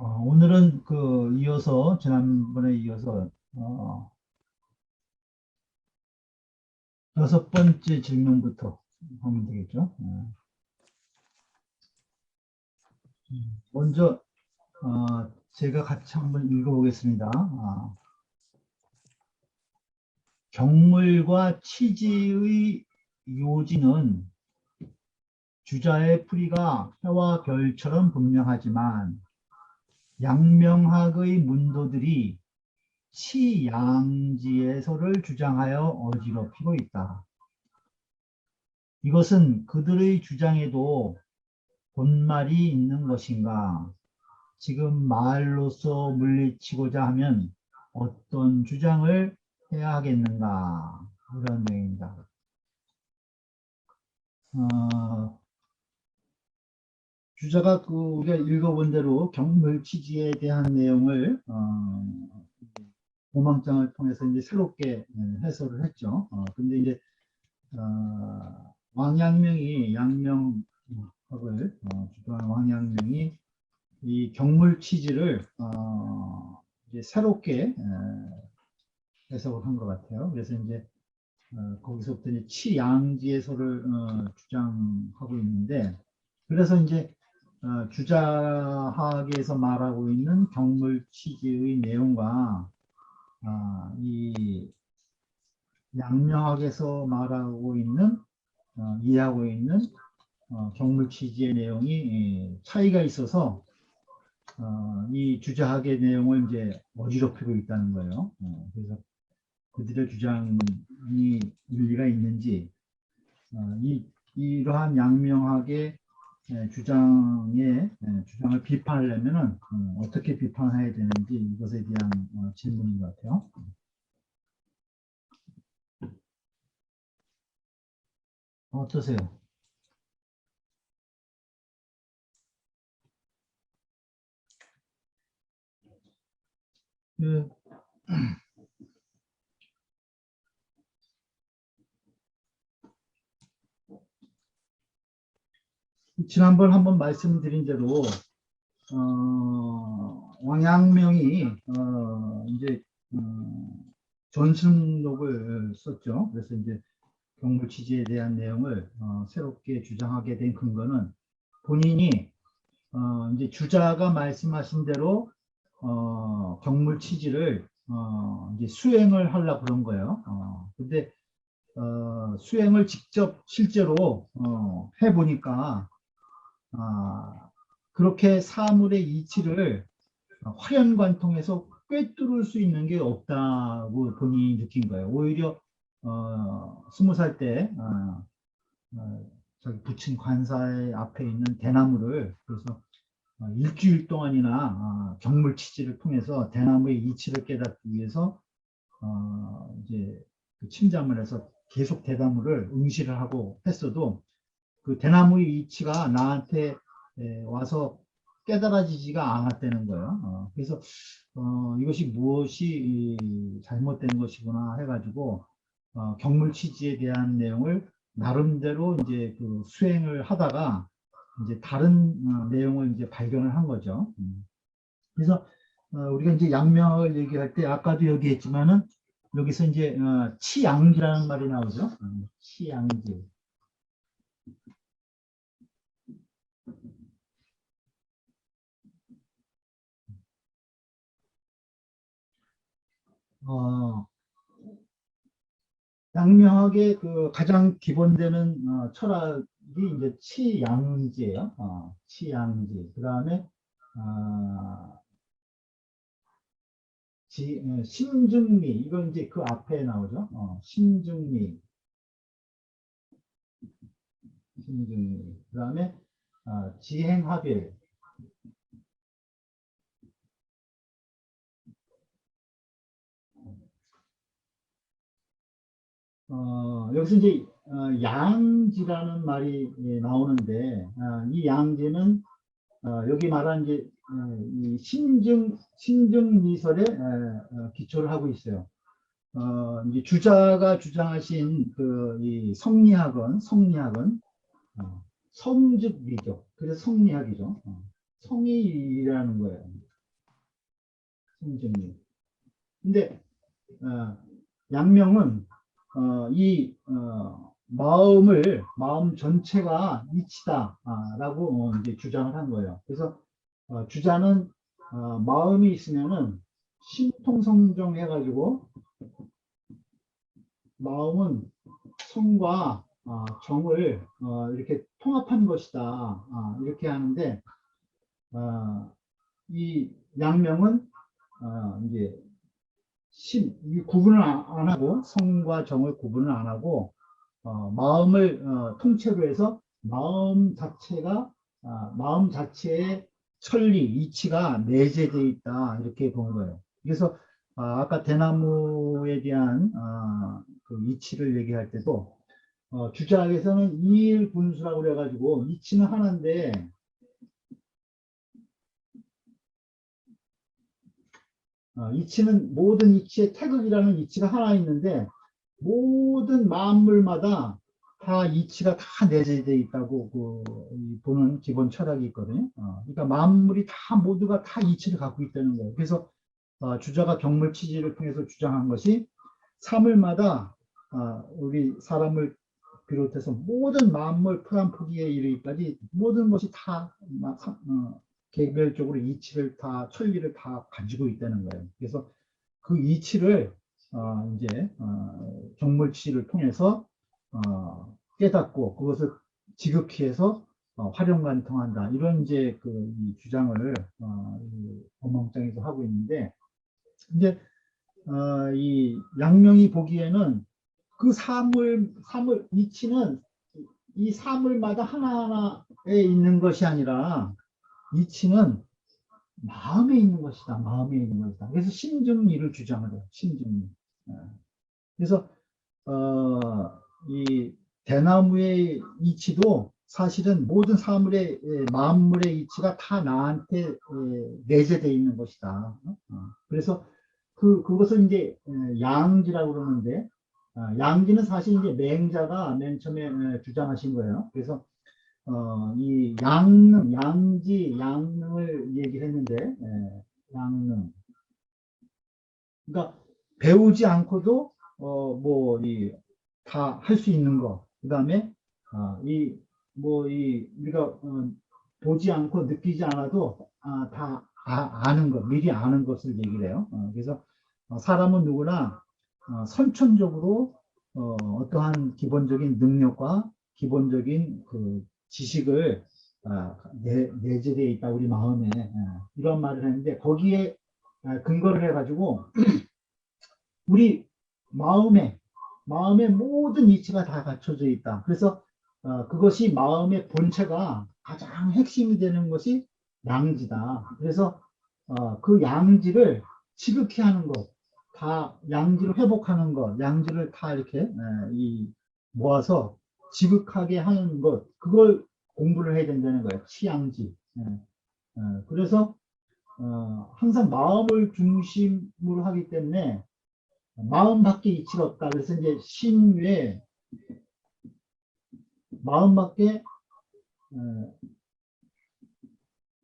오늘은 이어서, 지난번에 이어서, 여섯 번째 질문부터 하면 되겠죠. 먼저, 제가 같이 한번 읽어보겠습니다. 경물과 치지의 요지는 주자의 풀이가 해와 별처럼 분명하지만 양명학의 문도들이 치양지에서를 주장하여 어지럽히고 있다. 이것은 그들의 주장에도 본말이 있는 것인가? 지금 말로써 물리치고자 하면 어떤 주장을 해야 하겠는가? 이런 내용입니다. 주자가 우리가 읽어본 대로 경물치지에 대한 내용을 도망장을 통해서 이제 새롭게 해설을 했죠. 근데 이제 왕양명이 양명학을 주도한 왕양명이 이 경물치지를 이제 새롭게 해석을 한 것 같아요. 그래서 이제 거기서부터 이제 치양지에서를 주장하고 있는데, 그래서 이제 주자학에서 말하고 있는 경물치지의 내용과 이 양명학에서 말하고 있는 이해하고 있는 경물치지의 내용이 차이가 있어서 이 주자학의 내용을 이제 어지럽히고 있다는 거예요. 그래서 그들의 주장이 일리가 있는지, 이러한 양명학의 주장을 비판하려면은 어떻게 비판해야 되는지 이것에 대한 질문인 것 같아요. 어떠세요? 그, 지난번 한번 말씀드린 대로 왕양명이 이제 전승록을 썼죠. 그래서 이제 경물치지에 대한 내용을 새롭게 주장하게 된 근거는 본인이 이제 주자가 말씀하신 대로 경물치지를 이제 수행을 하려고 그런 거예요. 근데 수행을 직접 실제로 해보니까 그렇게 사물의 이치를 화련관통해서 꿰뚫을 수 있는 게 없다고 본인이 느낀 거예요. 오히려 20살 때 저기 부친 관사의 앞에 있는 대나무를, 그래서 일주일 동안이나 경물치지를 통해서 대나무의 이치를 깨닫기 위해서 이제 그 침잠을 해서 계속 대나무를 응시를 하고 했어도 그 대나무의 이치가 나한테 와서 깨달아지지가 않았다는 거예요. 그래서 이것이 무엇이 잘못된 것이구나 해가지고 경물치지에 대한 내용을 나름대로 이제 그 수행을 하다가 이제 다른 내용을 이제 발견을 한 거죠. 그래서 우리가 이제 양명을 얘기할 때 아까도 얘기했지만은 여기서 이제 치양지라는 말이 나오죠. 치양지. 어, 양명학의 그 가장 기본되는 철학이 이제 치양지예요. 치양지. 그 다음에 심증미. 이건 이제 그 앞에 나오죠. 심증미. 심증미. 그 다음에 지행합일. 여기서 이제 양지라는 말이 나오는데 이 양지는 여기 말한 이제 이 신증미설에 기초를 하고 있어요. 이제 주자가 주장하신 이 성리학은 성즉 미죠. 그래서 성리학이죠. 성이라는 거예요. 신증리. 근데 양명은 마음 전체가 이치다라고 이제 주장을 한 거예요. 그래서 주자는 마음이 있으면은 신통성정 해가지고 마음은 성과 정을 이렇게 통합한 것이다. 이렇게 하는데 이 양명은 이제 이 구분을 안 하고 성과 정을 구분을 안 하고 마음을 통째로 해서 마음 자체의 천리, 이치가 내재되어 있다 이렇게 본 거예요. 그래서 아까 대나무에 대한 그 이치를 얘기할 때도 주자학에서는 이일분수라고 그래가지고 이치는 하나인데 이치는 모든 이치의 태극이라는 이치가 하나 있는데 모든 만물마다 다 이치가 다 내재되어 있다고 보는 기본 철학이 있거든요. 그러니까 만물이 다 모두가 다 이치를 갖고 있다는 거예요. 그래서 주자가 경물치지를 통해서 주장한 것이 사물마다 우리 사람을 비롯해서 모든 만물 프란포기에 이르기까지 모든 것이 다 개별적으로 이치를 다 천리를 다 가지고 있다는 거예요. 그래서 그 이치를 이제 경물치를 통해서 깨닫고 그것을 지극히 해서 활용관통한다 이런 이제 이 주장을 법망장에서 하고 있는데 이제 이 양명이 보기에는 그 사물 이치는 이 사물마다 하나하나에 있는 것이 아니라 이치는 마음에 있는 것이다. 마음에 있는 것이다. 그래서 신증리를 주장을 해요. 신증리. 그래서 이 대나무의 이치도 사실은 모든 사물의 만물의 이치가 다 나한테 내재되어 있는 것이다. 그래서 그것을 이제 양지라고 그러는데 양지는 사실 이제 맹자가 맨 처음에 주장하신 거예요. 그래서 이 양능, 양지, 양능을 얘기했는데 양능. 그러니까 배우지 않고도 다 할 수 있는 거. 그다음에 우리가 보지 않고 느끼지 않아도 다 아는 것, 미리 아는 것을 얘기를 해요. 그래서 사람은 누구나 선천적으로 어떠한 기본적인 능력과 기본적인 그 지식을 내재되어 있다 우리 마음에 이런 말을 했는데 거기에 근거를 해가지고 우리 마음에 모든 이치가 다 갖춰져 있다. 그래서 그것이 마음의 본체가 가장 핵심이 되는 것이 양지다. 그래서 그 양지를 지극히 하는 것, 다 양지를 회복하는 것, 양지를 다 이렇게 모아서 지극하게 하는 것, 그걸 공부를 해야 된다는 거예요. 치양지. 그래서 항상 마음을 중심으로 하기 때문에 마음밖에 이치가 없다. 그래서 이제 신유에 마음밖에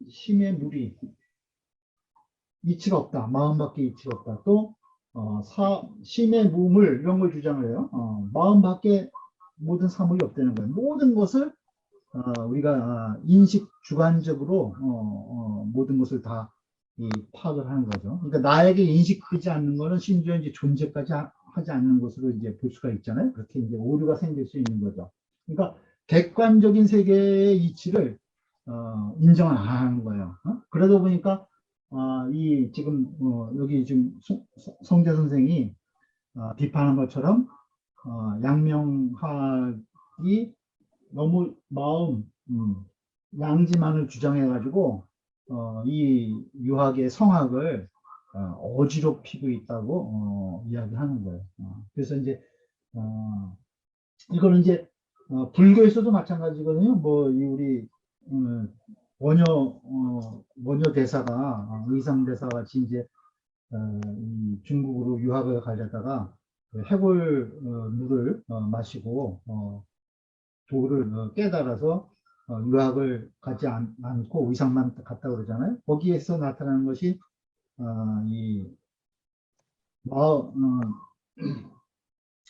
심의 무리 이치가 없다. 마음밖에 이치가 없다. 또 심의 무물 이런 걸 주장을 해요. 마음밖에 모든 사물이 없다는 거예요. 모든 것을 우리가 인식 주관적으로 모든 것을 다 파악을 하는 거죠. 그러니까 나에게 인식되지 않는 거는 심지어 이제 존재까지 하지 않는 것으로 이제 볼 수가 있잖아요. 그렇게 이제 오류가 생길 수 있는 거죠. 그러니까 객관적인 세계의 이치를 인정을 안 하는 거예요. 그러다 보니까 지금 여기 지금 성재 선생이 비판한 것처럼 양명학이 너무 양지만을 주장해가지고 이 유학의 성학을 어지럽히고 있다고 이야기하는 거예요. 그래서 이제 이거는 이제 불교에서도 마찬가지거든요. 우리 원효 대사가 의상 대사 같이 이제 이 중국으로 유학을 가려다가 해골 물을 마시고 도를 깨달아서 유학을 가지 않고 의상만 갔다 그러잖아요. 거기에서 나타나는 것이 이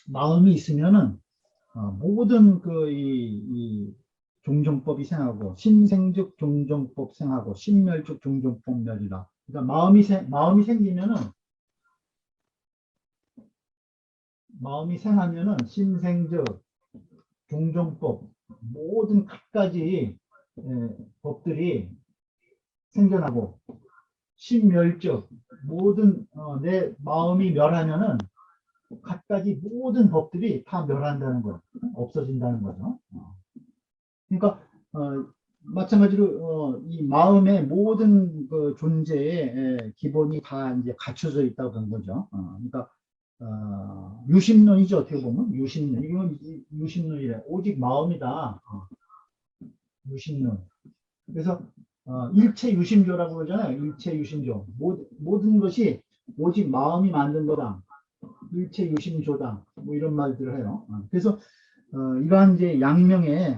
마음이 있으면은 모든 이 종정법이 생하고 심생즉 종정법 생하고 심멸즉 종정법 멸이라. 그러니까 마음이 생기면은 마음이 생하면은 심생즉 종정법 모든 갖가지 법들이 생겨나고 심멸즉 모든 내 마음이 멸하면은 갖가지 모든 법들이 다 멸한다는 거예요. 없어진다는 거죠. 그러니까 마찬가지로 이 마음의 모든 그 존재의 기본이 다 이제 갖춰져 있다고 본 거죠. 그러니까 유심론이죠. 어떻게 보면 유심론. 이건 유심론이래. 오직 마음이다. 유심론. 그래서 일체 유심조라고 그러잖아요. 일체 유심조. 모든 것이 오직 마음이 만든 거다. 일체 유심조다. 뭐 이런 말들을 해요. 그래서 이러한 이제 양명의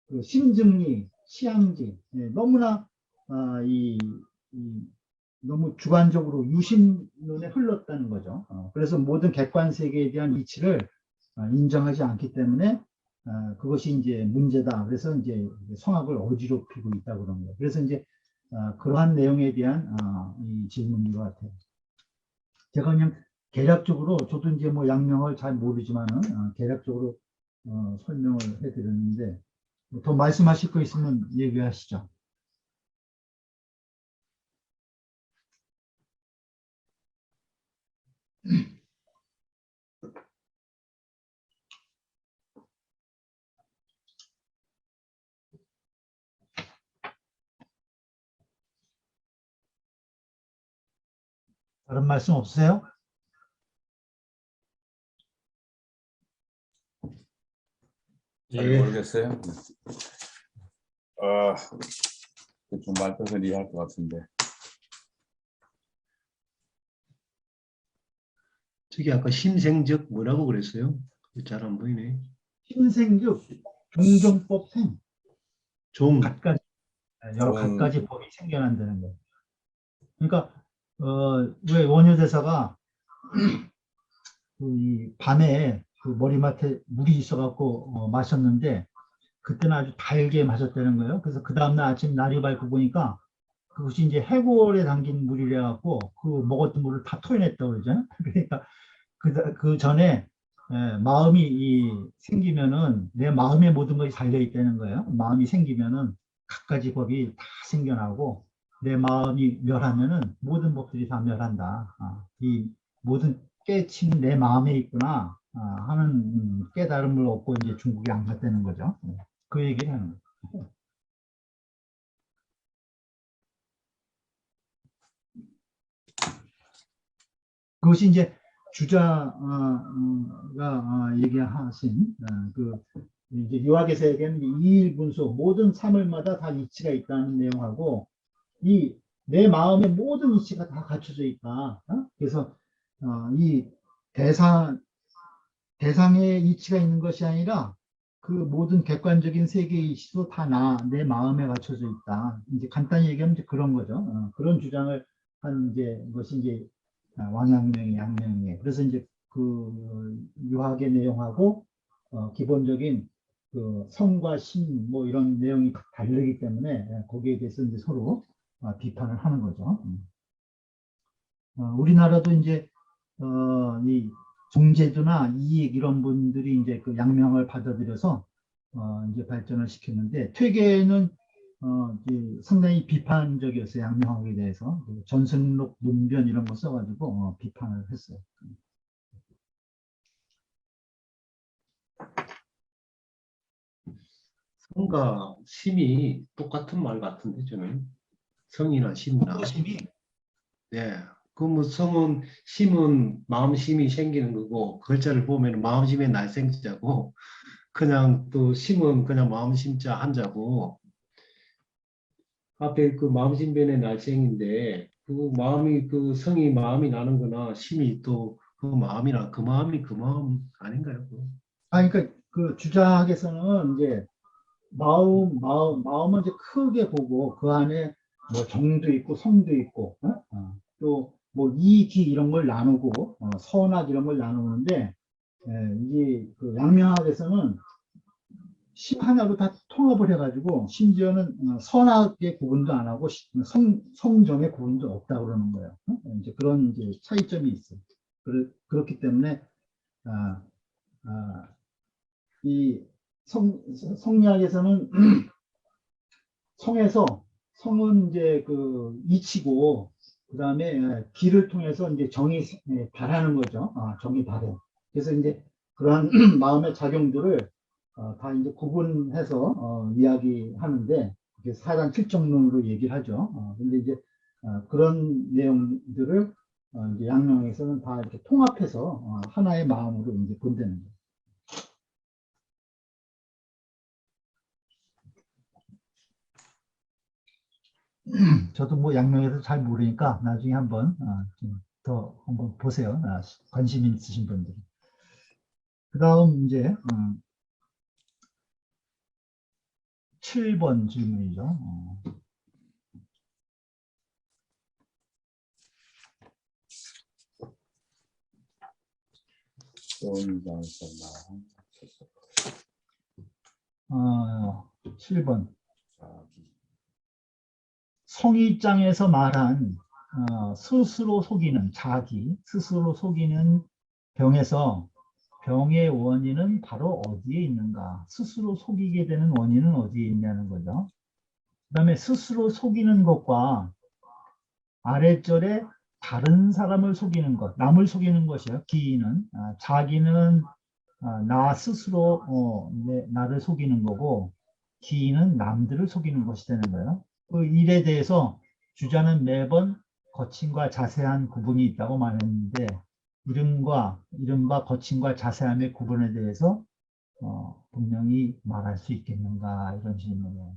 그 심증리, 취향지 너무나 너무 주관적으로 유심론에 흘렀다는 거죠. 그래서 모든 객관 세계에 대한 이치를 인정하지 않기 때문에 그것이 이제 문제다. 그래서 이제 성악을 어지럽히고 있다고 그런 거예요. 그래서 이제 그러한 내용에 대한 이 질문인 것 같아요. 제가 그냥 개략적으로 저도 이제 뭐 양명을 잘 모르지만은 개략적으로 설명을 해드렸는데 더 말씀하실 거 있으면 얘기하시죠. 다른 말씀 없으세요? 잘 모르겠어요. 좀 말뜻을 이해할 것 같은데. 저기 아까 심생적 뭐라고 그랬어요? 잘 안 보이네. 심생즉 종정법 생. 갖가지, 여러 갖가지 법이 생겨난다는 거예요. 그러니까 왜 원효대사가 이 밤에 그 머리맡에 물이 있어갖고 마셨는데 그때는 아주 달게 마셨다는 거예요. 그래서 그 다음날 아침 날이 밝고 보니까 그것이 이제 해골에 담긴 물이래 갖고 그 먹었던 물을 다 토해냈다고 그러잖아요. 그러니까 그 전에 마음이 생기면은 내 마음의 모든 것이 달려 있다는 거예요. 마음이 생기면은 갖가지 법이 다 생겨나고 내 마음이 멸하면은 모든 법들이 다 멸한다. 이 모든 깨치는 내 마음에 있구나 하는 깨달음을 얻고 이제 중국에 안 갔다는 거죠. 그 얘기를 하는 거예요. 그것이 이제 주자가 얘기하신 그 이제 유학에서 얘기하는 이일분수 모든 사물마다 다 이치가 있다는 내용하고 이 내 마음의 모든 이치가 다 갖춰져 있다. 그래서 이 대상의 이치가 있는 것이 아니라 그 모든 객관적인 세계의 이치도 다 내 마음에 갖춰져 있다. 이제 간단히 얘기하면 이제 그런 거죠. 그런 주장을 한 이제 것이 이제 왕양명이 양명이에요. 그래서 이제 그 유학의 내용하고 기본적인 그 성과 신 뭐 이런 내용이 다르기 때문에 거기에 대해서 이제 서로 비판을 하는 거죠. 우리나라도 이제 이 종제도나 이익 이런 분들이 이제 그 양명을 받아들여서 이제 발전을 시켰는데 퇴계는 상당히 비판적이었어요. 양명학에 대해서 전승록 논변 이런 거 써가지고 비판을 했어요. 성과 심이 똑같은 말 같은데 저는 성이나 심이나. 심이 네. 그 뭐 성은 심은 마음 심이 생기는 거고 글자를 보면 마음 심의 날생자고 그냥 또 심은 그냥 마음 심자 한자고 앞에 그 마음 심변의 날생인데 그 마음이 그 성이 마음이 나는 거나 심이 또 그 마음이나 그 마음이 그 마음 아닌가요? 그러니까 그 주작에서는 이제 마음은 이제 크게 보고 그 안에 뭐 정도 있고 성도 있고 또 뭐 이기 이런 걸 나누고 선악 이런 걸 나누는데 이게 그 양명학에서는 심 하나로 다 통합을 해가지고 심지어는 선악의 구분도 안 하고 성정의 구분도 없다고 그러는 거예요. 이제 그런 이제 차이점이 있어요. 그렇기 때문에 아, 아, 이 성리학에서는 성에서 성은 이제 그 이치고 그다음에 기를 통해서 이제 정이 발하는 거죠. 정이 발해. 그래서 이제 그러한 마음의 작용들을 다 이제 구분해서 이야기하는데 이게 사단 칠정론으로 얘기를 하죠. 근데 이제 그런 내용들을 이제 양명에서는 다 이렇게 통합해서 하나의 마음으로 이제 본다는 거예요. 저도 뭐 양명에서 잘 모르니까 나중에 한번 더 한번 보세요. 관심 있으신 분들. 그 다음 이제 7번 질문이죠. 좋은 장소나 7번 자기 성의장에서 말한 스스로 속이는 자기, 스스로 속이는 병에서 병의 원인은 바로 어디에 있는가? 스스로 속이게 되는 원인은 어디에 있냐는 거죠. 그 다음에 스스로 속이는 것과 아래절에 다른 사람을 속이는 것, 남을 속이는 것이요. 기는 자기는 나 스스로 나를 속이는 거고 기는 남들을 속이는 것이 되는 거예요. 그 일에 대해서 주자는 매번 거침과 자세한 구분이 있다고 말했는데 이름과 거침과 자세함의 구분에 대해서 분명히 말할 수 있겠는가 이런 질문이에요.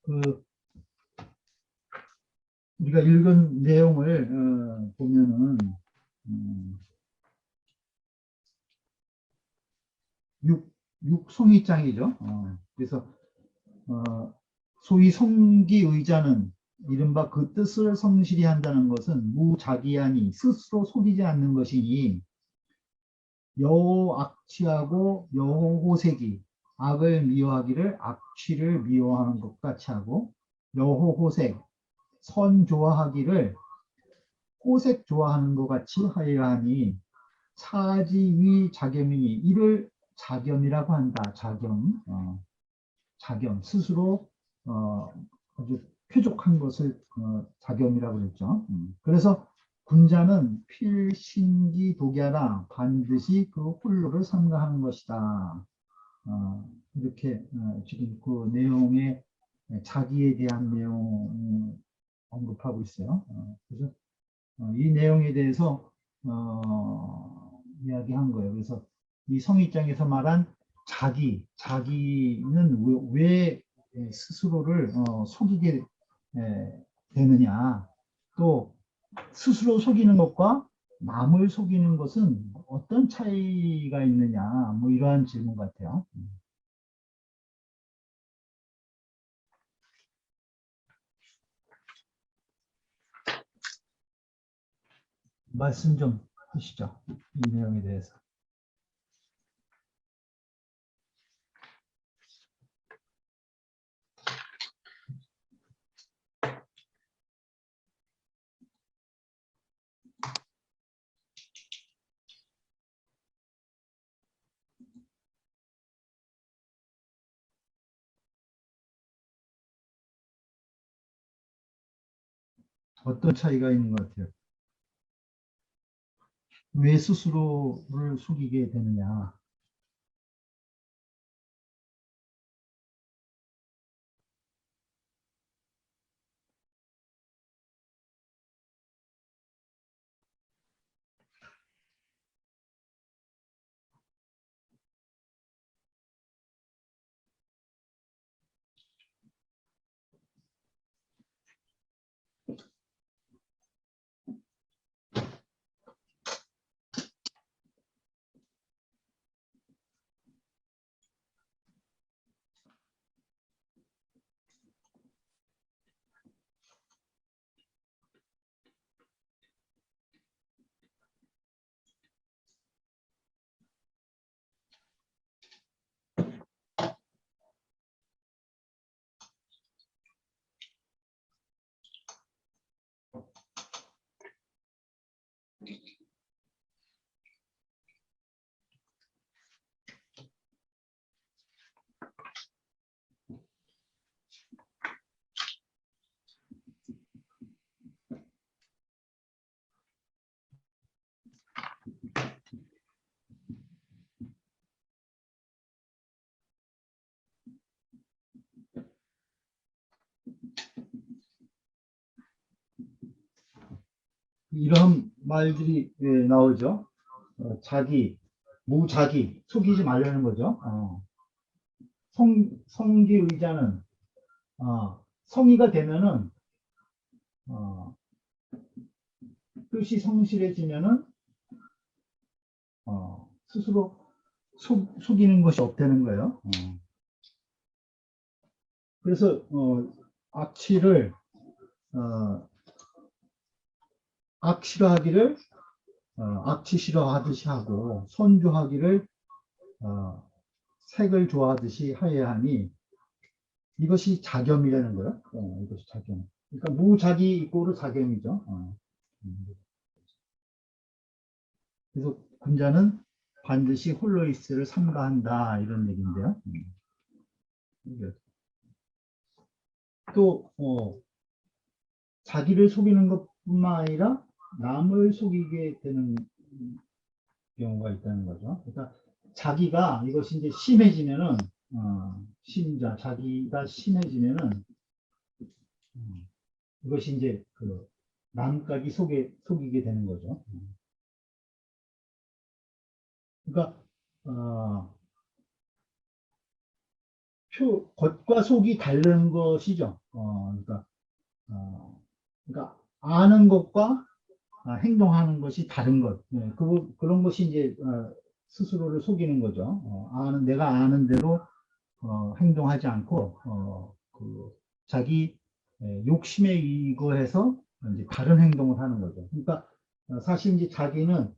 그 우리가 읽은 내용을 보면은 6송이장이죠. 그래서 소위 송기의자는 이른바 그 뜻을 성실히 한다는 것은 무자기하니 스스로 속이지 않는 것이니 여호악취하고 여호호색이 악을 미워하기를 악취를 미워하는 것 같이 하고 여호호색 선 좋아하기를 호색 좋아하는 것 같이 하여야 하니 차지위 자겸이니 이를 자겸이라고 한다. 자겸 스스로 아주 쾌족한 것을 자겸이라고 그랬죠. 그래서 군자는 필신기 독야라 반드시 그 홀로를 삼가하는 것이다. 이렇게 지금 그 내용에 자기에 대한 내용 언급하고 있어요. 그래서 이 내용에 대해서 이야기한 거예요. 그래서 이 성입장에서 말한 자기는 왜 스스로를 속이게 되느냐, 또 스스로 속이는 것과 남을 속이는 것은 어떤 차이가 있느냐, 뭐 이러한 질문 같아요. 말씀 좀 하시죠. 이 내용에 대해서. 어떤 차이가 있는 것 같아요? 왜 스스로를 속이게 되느냐? 이런 말들이 나오죠. 자기, 무자기, 속이지 말라는 거죠. 성기의자는 성의가 되면은 뜻이 성실해지면은 스스로 속이는 것이 없다는 거예요. 그래서 악취를 악취하기를 악취 싫어하듯이 하고 선조하기를 색을 좋아하듯이 하여야 하니 이것이 자겸이라는 거예요. 이것이 자겸. 그러니까 무자기 이꼬르 자겸이죠. 그래서 군자는 반드시 홀로이스를 삼가한다 이런 얘기인데요. 또 자기를 속이는 것뿐만 아니라 남을 속이게 되는 경우가 있다는 거죠. 그러니까 자기가 이것이 이제 심해지면은 심자 자기가 심해지면은 이것이 이제 그 남까지 속이게 되는 거죠. 그러니까 겉과 속이 다른 것이죠. 그러니까 아는 것과 행동하는 것이 다른 것. 네, 그런 것이 이제 스스로를 속이는 거죠. 내가 아는 대로 행동하지 않고 자기 욕심에 의거해서 이제 다른 행동을 하는 거죠. 그러니까 사실 이제 자기는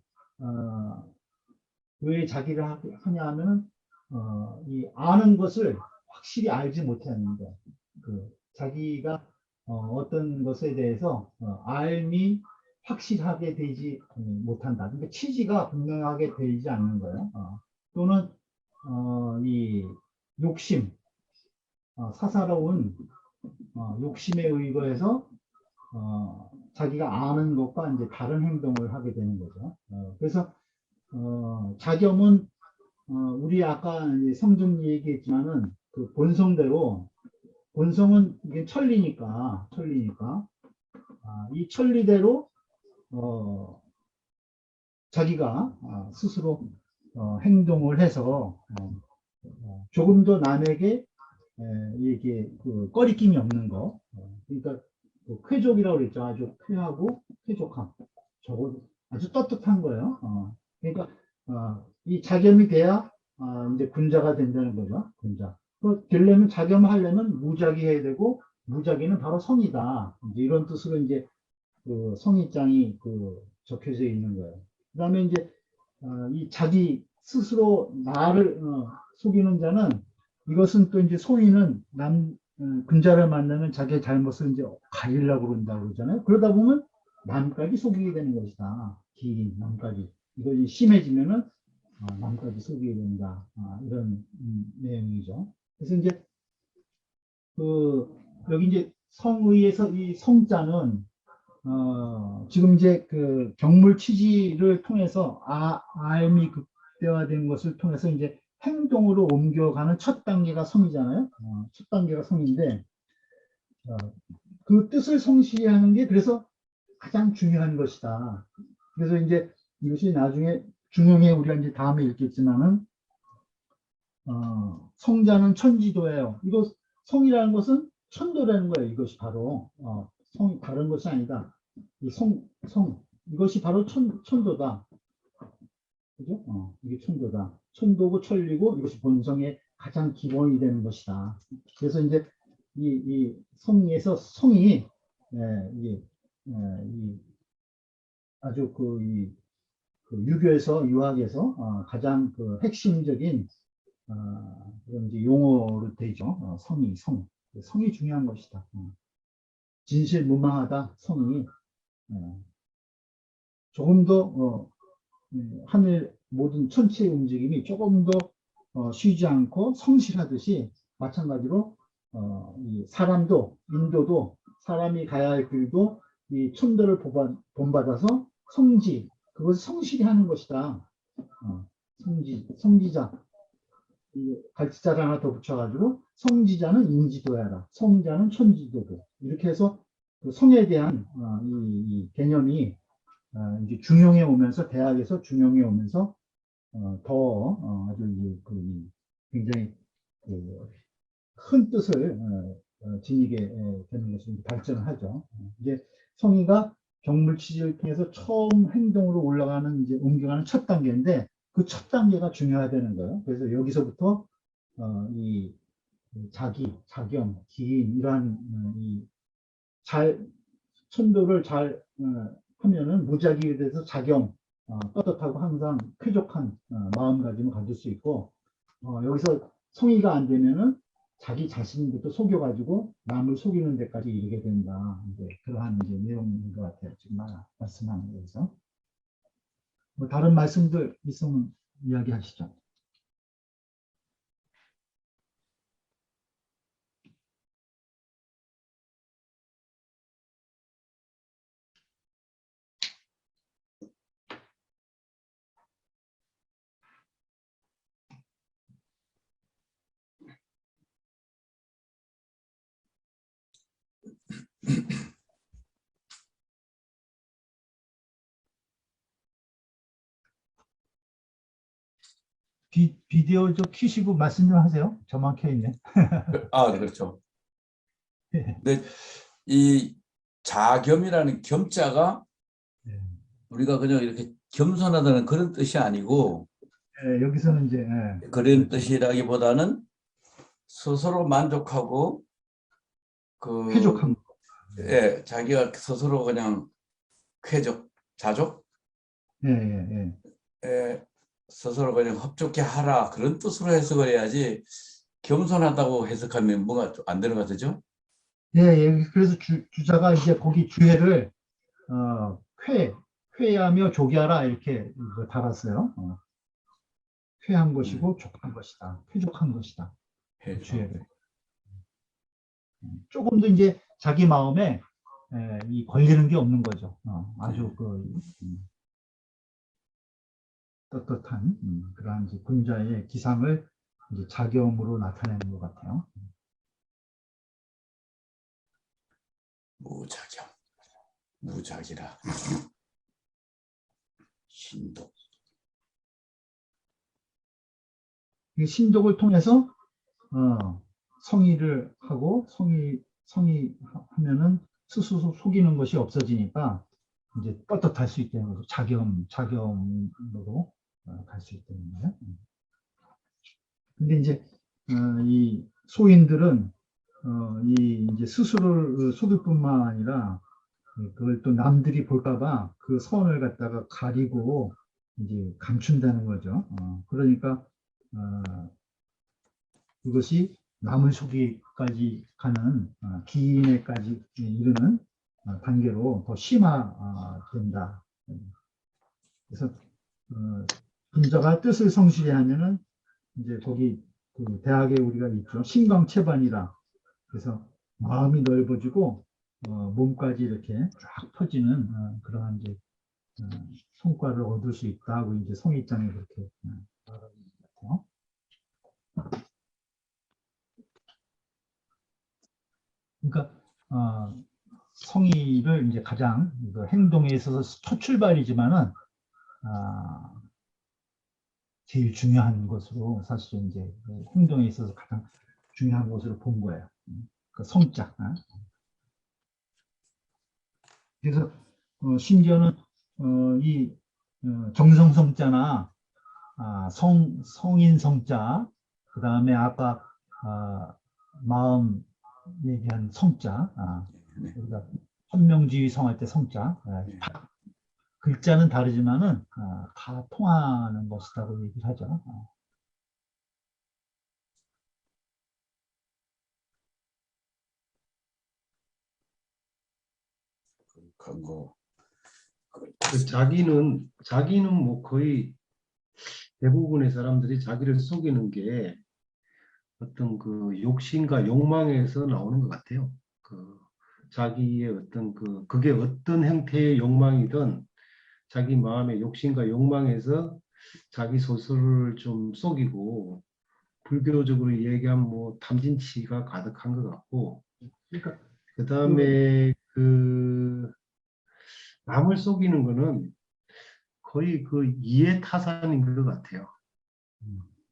왜 자기를 하냐 하면은 이 아는 것을 확실히 알지 못하는데 자기가 어떤 것에 대해서 알미 확실하게 되지 못한다. 그러니까 취지가 분명하게 되지 않는 거예요. 또는 이 욕심, 사사로운 욕심에 의거해서 자기가 아는 것과 이제 다른 행동을 하게 되는 거죠. 그래서 자겸은 우리 아까 성중 얘기했지만은 그 본성은 이게 천리니까 이 천리대로 자기가 스스로 행동을 해서 조금도 남에게 이게 그 꺼리낌이 없는 거. 그러니까 쾌족이라고 그랬죠. 아주 쾌하고 쾌족함. 적어도 아주 떳떳한 거예요. 그러니까 이 자겸이 돼야 이제 군자가 된다는 거죠. 군자. 되려면 자겸을 하려면 무자기 해야 되고 무자기는 바로 성이다. 이제 이런 뜻으로 이제 그 성의장이 적혀져 있는 거예요. 그다음에 이제 이 자기 스스로 나를 속이는 자는 이것은 또 이제 소위는 군자를 만나면 자기의 잘못을 이제 가리려고 그런다고 그러잖아요. 그러다 보면 남까지 속이게 되는 것이다. 긴 남까지. 이것이 심해지면은 남까지 속이게 된다. 이런 내용이죠. 그래서 이제 여기 이제 성의에서 이 성자는 지금 이제 그 경물 취지를 통해서 알미 극대화된 것을 통해서 이제 행동으로 옮겨가는 첫 단계가 성이잖아요. 첫 단계가 성인데 그 뜻을 성실히 하는 게 그래서 가장 중요한 것이다. 그래서 이제 이것이 나중에 중용에 우리가 이제 다음에 읽겠지만은 성자는 천지도예요. 이거 성이라는 것은 천도라는 거예요. 이것이 바로 성이 다른 것이 아니다. 이 성 이것이 바로 천도다. 그죠? 이게 천도다. 천도고 천리고 이것이 본성의 가장 기본이 되는 것이다. 그래서 이제 이 성에서 성이 아주 그 유교에서 유학에서 가장 그 핵심적인 그런 이제 용어로 되죠. 성이 중요한 것이다. 진실무망하다. 성이 조금 더 하늘 모든 천체의 움직임이 조금 더 쉬지 않고 성실하듯이 마찬가지로 이 사람도 인도도 사람이 가야 할 길도 이 천도를 본받아서 성지 그것을 성실히 하는 것이다. 성지자 갈치자를 하나 더 붙여가지고 성지자는 인지도야라 성자는 천지도도 이렇게 해서 그 성에 대한 이 개념이 이제 중용해 오면서 대학에서 중용해 오면서 아주 이제 굉장히 큰 뜻을 지니게 되는 것으로 발전을 하죠. 이제 성의가 경물 취지를 통해서 처음 행동으로 올라가는 이제 옮겨가는 첫 단계인데 그 첫 단계가 중요하다는 거예요. 그래서 여기서부터 이 자경, 기인 이러한 천도를 잘 하면은 무작위에 대해서 자경, 떳떳하고 항상 쾌족한 마음가짐을 가질 수 있고 여기서 성의가 안 되면은 자기 자신부터 속여가지고 남을 속이는 데까지 이르게 된다. 이제 그러한 이제 내용인 것 같아요. 지금 말씀하는 거에서. 뭐 다른 말씀들 있으면 이야기하시죠. 비디오 좀 켜시고 말씀 좀 하세요. 저만 켜 있네. 아, 그렇죠. 근데 이 자겸이라는 겸자가 네. 우리가 그냥 이렇게 겸손하다는 그런 뜻이 아니고 여기서는 이제 그런 그렇죠. 뜻이라기보다는 스스로 만족하고 쾌족한 거. 예, 자기가 스스로 그냥 쾌족, 자족, 예. 예, 스스로 그냥 흡족해 하라 그런 뜻으로 해석을 해야지 겸손하다고 해석하면 뭐가 좀 안 되는 것 같죠? 그래서 주자가 이제 거기 주해를 쾌하며 조기하라 이렇게 달았어요. 쾌한 것이고 족한 것이다. 쾌족한 것이다. 그 주해를. 조금도 이제 자기 마음에 이 걸리는 게 없는 거죠. 아주 떳떳한 그러한 이제 군자의 기상을 이제 자경으로 나타내는 것 같아요. 무자경, 무작이라 신도. 이 신족을 통해서 성의를 하고 성의하면은 스스로 속이는 것이 없어지니까 이제 떳떳할 수 있다는 거죠. 자경으로 갈 수 있다는 거예요. 근데 이제 이 소인들은 이 이제 스스로를 속일 뿐만 아니라 그걸 또 남들이 볼까봐 그 선을 갖다가 가리고 이제 감춘다는 거죠. 그러니까 그것이 남을 속이기까지 가는 기인에까지 이르는 단계로 더 심화된다. 그래서 분자가 뜻을 성실히 하면은 이제 거기 그 대학에 우리가 있죠. 신광체반이라. 그래서 마음이 넓어지고 몸까지 이렇게 쫙 퍼지는 그러한 이제 성과를 얻을 수 있다고 이제 성의장에 그렇게 말하는 것 같아요. 그러니까 성의를 이제 가장 그 행동에 있어서 첫 출발이지만은 제일 중요한 것으로 사실 이제 행동에 있어서 가장 중요한 것으로 본 거예요. 그 성자. 그래서 심지어는 이 정성성자나 성인성자, 그 다음에 아까 마음 얘기한 성자, 우리가 천명지휘 성할 때 성자, 글자는 다르지만은 다 통하는 것이라고 얘기를 하죠. 광고. 자기는 뭐 거의 대부분의 사람들이 자기를 속이는 게 어떤 그 욕심과 욕망에서 나오는 것 같아요. 그 자기의 어떤 그게 어떤 형태의 욕망이든 자기 마음의 욕심과 욕망에서 자기 스스로를 좀 속이고 불교적으로 얘기하면 뭐 탐진치가 가득한 것 같고 그러니까 그 다음에 그 남을 속이는 거는 거의 그 이해타산인 것 같아요.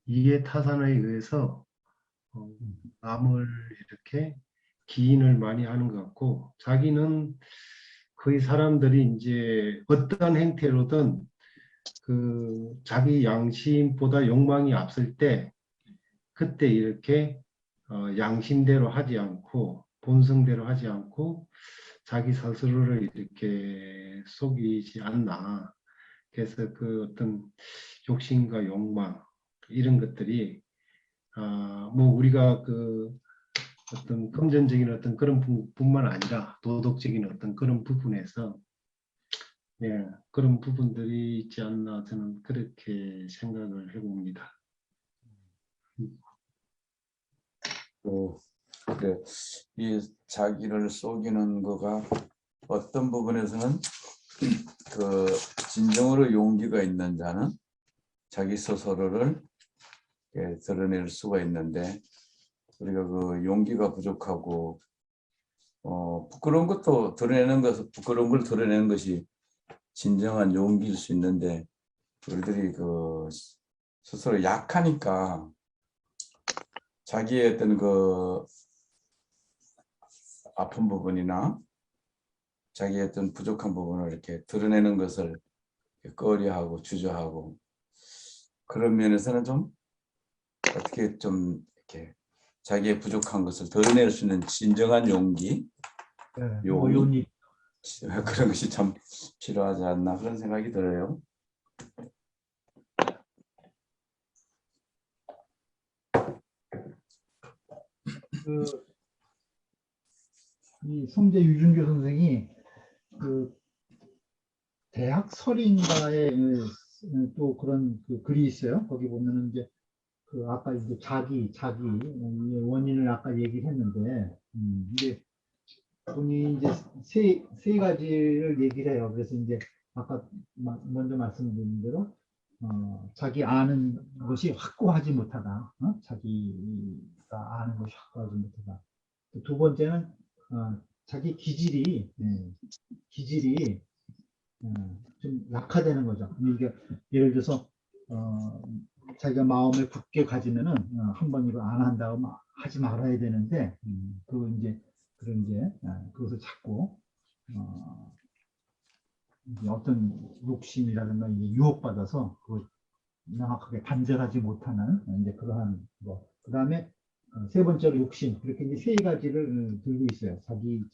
이해타산에 의해서 어, 남을 이렇게 기인을 많이 하는 것 같고, 자기는 거의 사람들이 이제 어떠한 행태로든 그 자기 양심보다 욕망이 앞설 때 그때 이렇게 양심대로 하지 않고 본성대로 하지 않고 자기 스스로를 이렇게 속이지 않나. 그래서 그 어떤 욕심과 욕망 이런 것들이 뭐 우리가 그 어떤 금전적인 어떤 그런 뿐만 아니라 도덕적인 어떤 그런 부분에서 예, 그런 부분들이 있지 않나 저는 그렇게 생각을 해봅니다. 그래. 이 자기를 속이는 거가 어떤 부분에서는 그 진정으로 용기가 있는 자는 자기 스스로를 드러낼 수가 있는데, 우리가 그 용기가 부족하고 부끄러운 것도 드러내는 것, 부끄러운 걸 드러내는 것이 진정한 용기일 수 있는데, 우리들이 그 스스로 약하니까 자기의 어떤 그 아픈 부분이나 자기의 어떤 부족한 부분을 이렇게 드러내는 것을 꺼려하고 주저하고, 그런 면에서는 좀 어떻게 좀 이렇게 자기의 부족한 것을 드러낼 수 있는 진정한 용기, 뭐 요니 그런 것이 참 필요하지 않나 그런 생각이 들어요. 이 성재 유준교 선생이 그 대학 설인가에 또 그런 그 글이 있어요. 거기 보면은 이제 그 아까 이제 자기 원인을 아까 얘기를 했는데 이제 분이 이제 세 가지를 얘기를 해요. 그래서 이제 아까 먼저 말씀드린 대로 자기 아는 것이 확고하지 못하다. 자기가 아는 것이 확고하지 못하다. 두 번째는 자기 기질이 좀 약화되는 거죠. 이게 예를 들어서 자기가 마음을 굳게 가지면은 한번 이거 안 한다고 하지 말아야 되는데 그 이제 그런 이제 그것을 자꾸 이제 어떤 욕심이라든가 이제 유혹받아서 그걸 명확하게 단절하지 못하는 이제 그러한 거. 그 다음에 세 번째로 욕심. 그렇게 이제 세 가지를 들고 있어요. 자기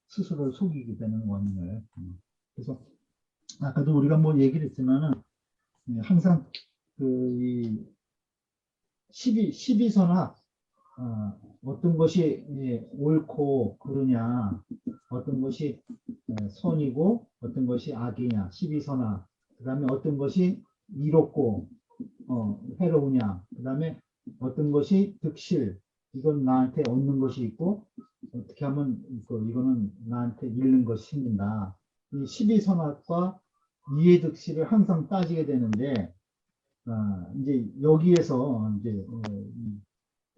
스스로를 속이게 되는 원인을. 그래서 아까도 우리가 뭐 얘기를 했지만은 항상 그 시비서나 어떤 것이 옳고 그르냐, 어떤 것이 선이고 어떤 것이 악이냐, 시비서나, 그 다음에 어떤 것이 이롭고 해로우냐, 그 다음에 어떤 것이 득실, 이건 나한테 얻는 것이 있고 어떻게 하면 이거는 나한테 잃는 것이 생긴다. 이 시비선악과 이해득실을 항상 따지게 되는데 이제 여기에서 이제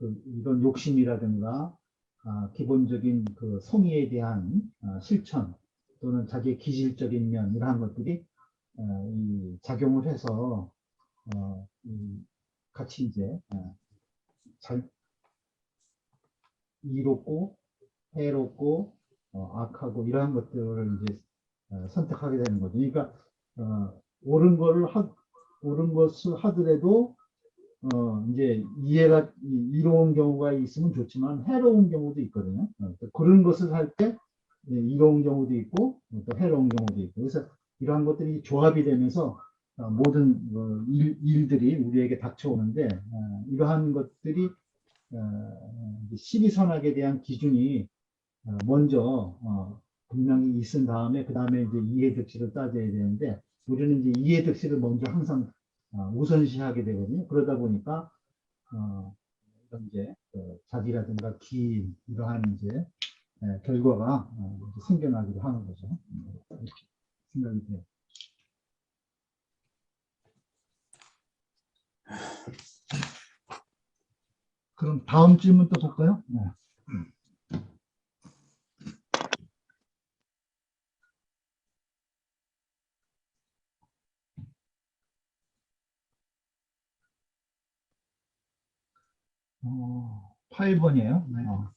이런 욕심이라든가 기본적인 그 성의에 대한 실천 또는 자기의 기질적인 면 이러한 것들이 이 작용을 해서 같이 이제 잘 이롭고 해롭고 악하고 이러한 것들을 이제 선택하게 되는 거죠. 그러니까 옳은 것을 하더라도 이제 이해가 이로운 경우가 있으면 좋지만 해로운 경우도 있거든요. 그런 것을 할 때 이로운 경우도 있고 또 해로운 경우도 있고 그래서 이러한 것들이 조합이 되면서 모든 일들이 우리에게 닥쳐오는데 이러한 것들이 시비선악에 대한 기준이 먼저 분명히 있은 다음에 그 다음에 이제 이해득실을 따져야 되는데 우리는 이제 이해득실을 먼저 항상 우선시하게 되거든요. 그러다 보니까 이런 이제 자기라든가 기인 이러한 이제 결과가 이제 생겨나기도 하는 거죠. 이렇게 생각이 돼요. 그럼 다음 질문 또 볼까요? 네. 8번이에요.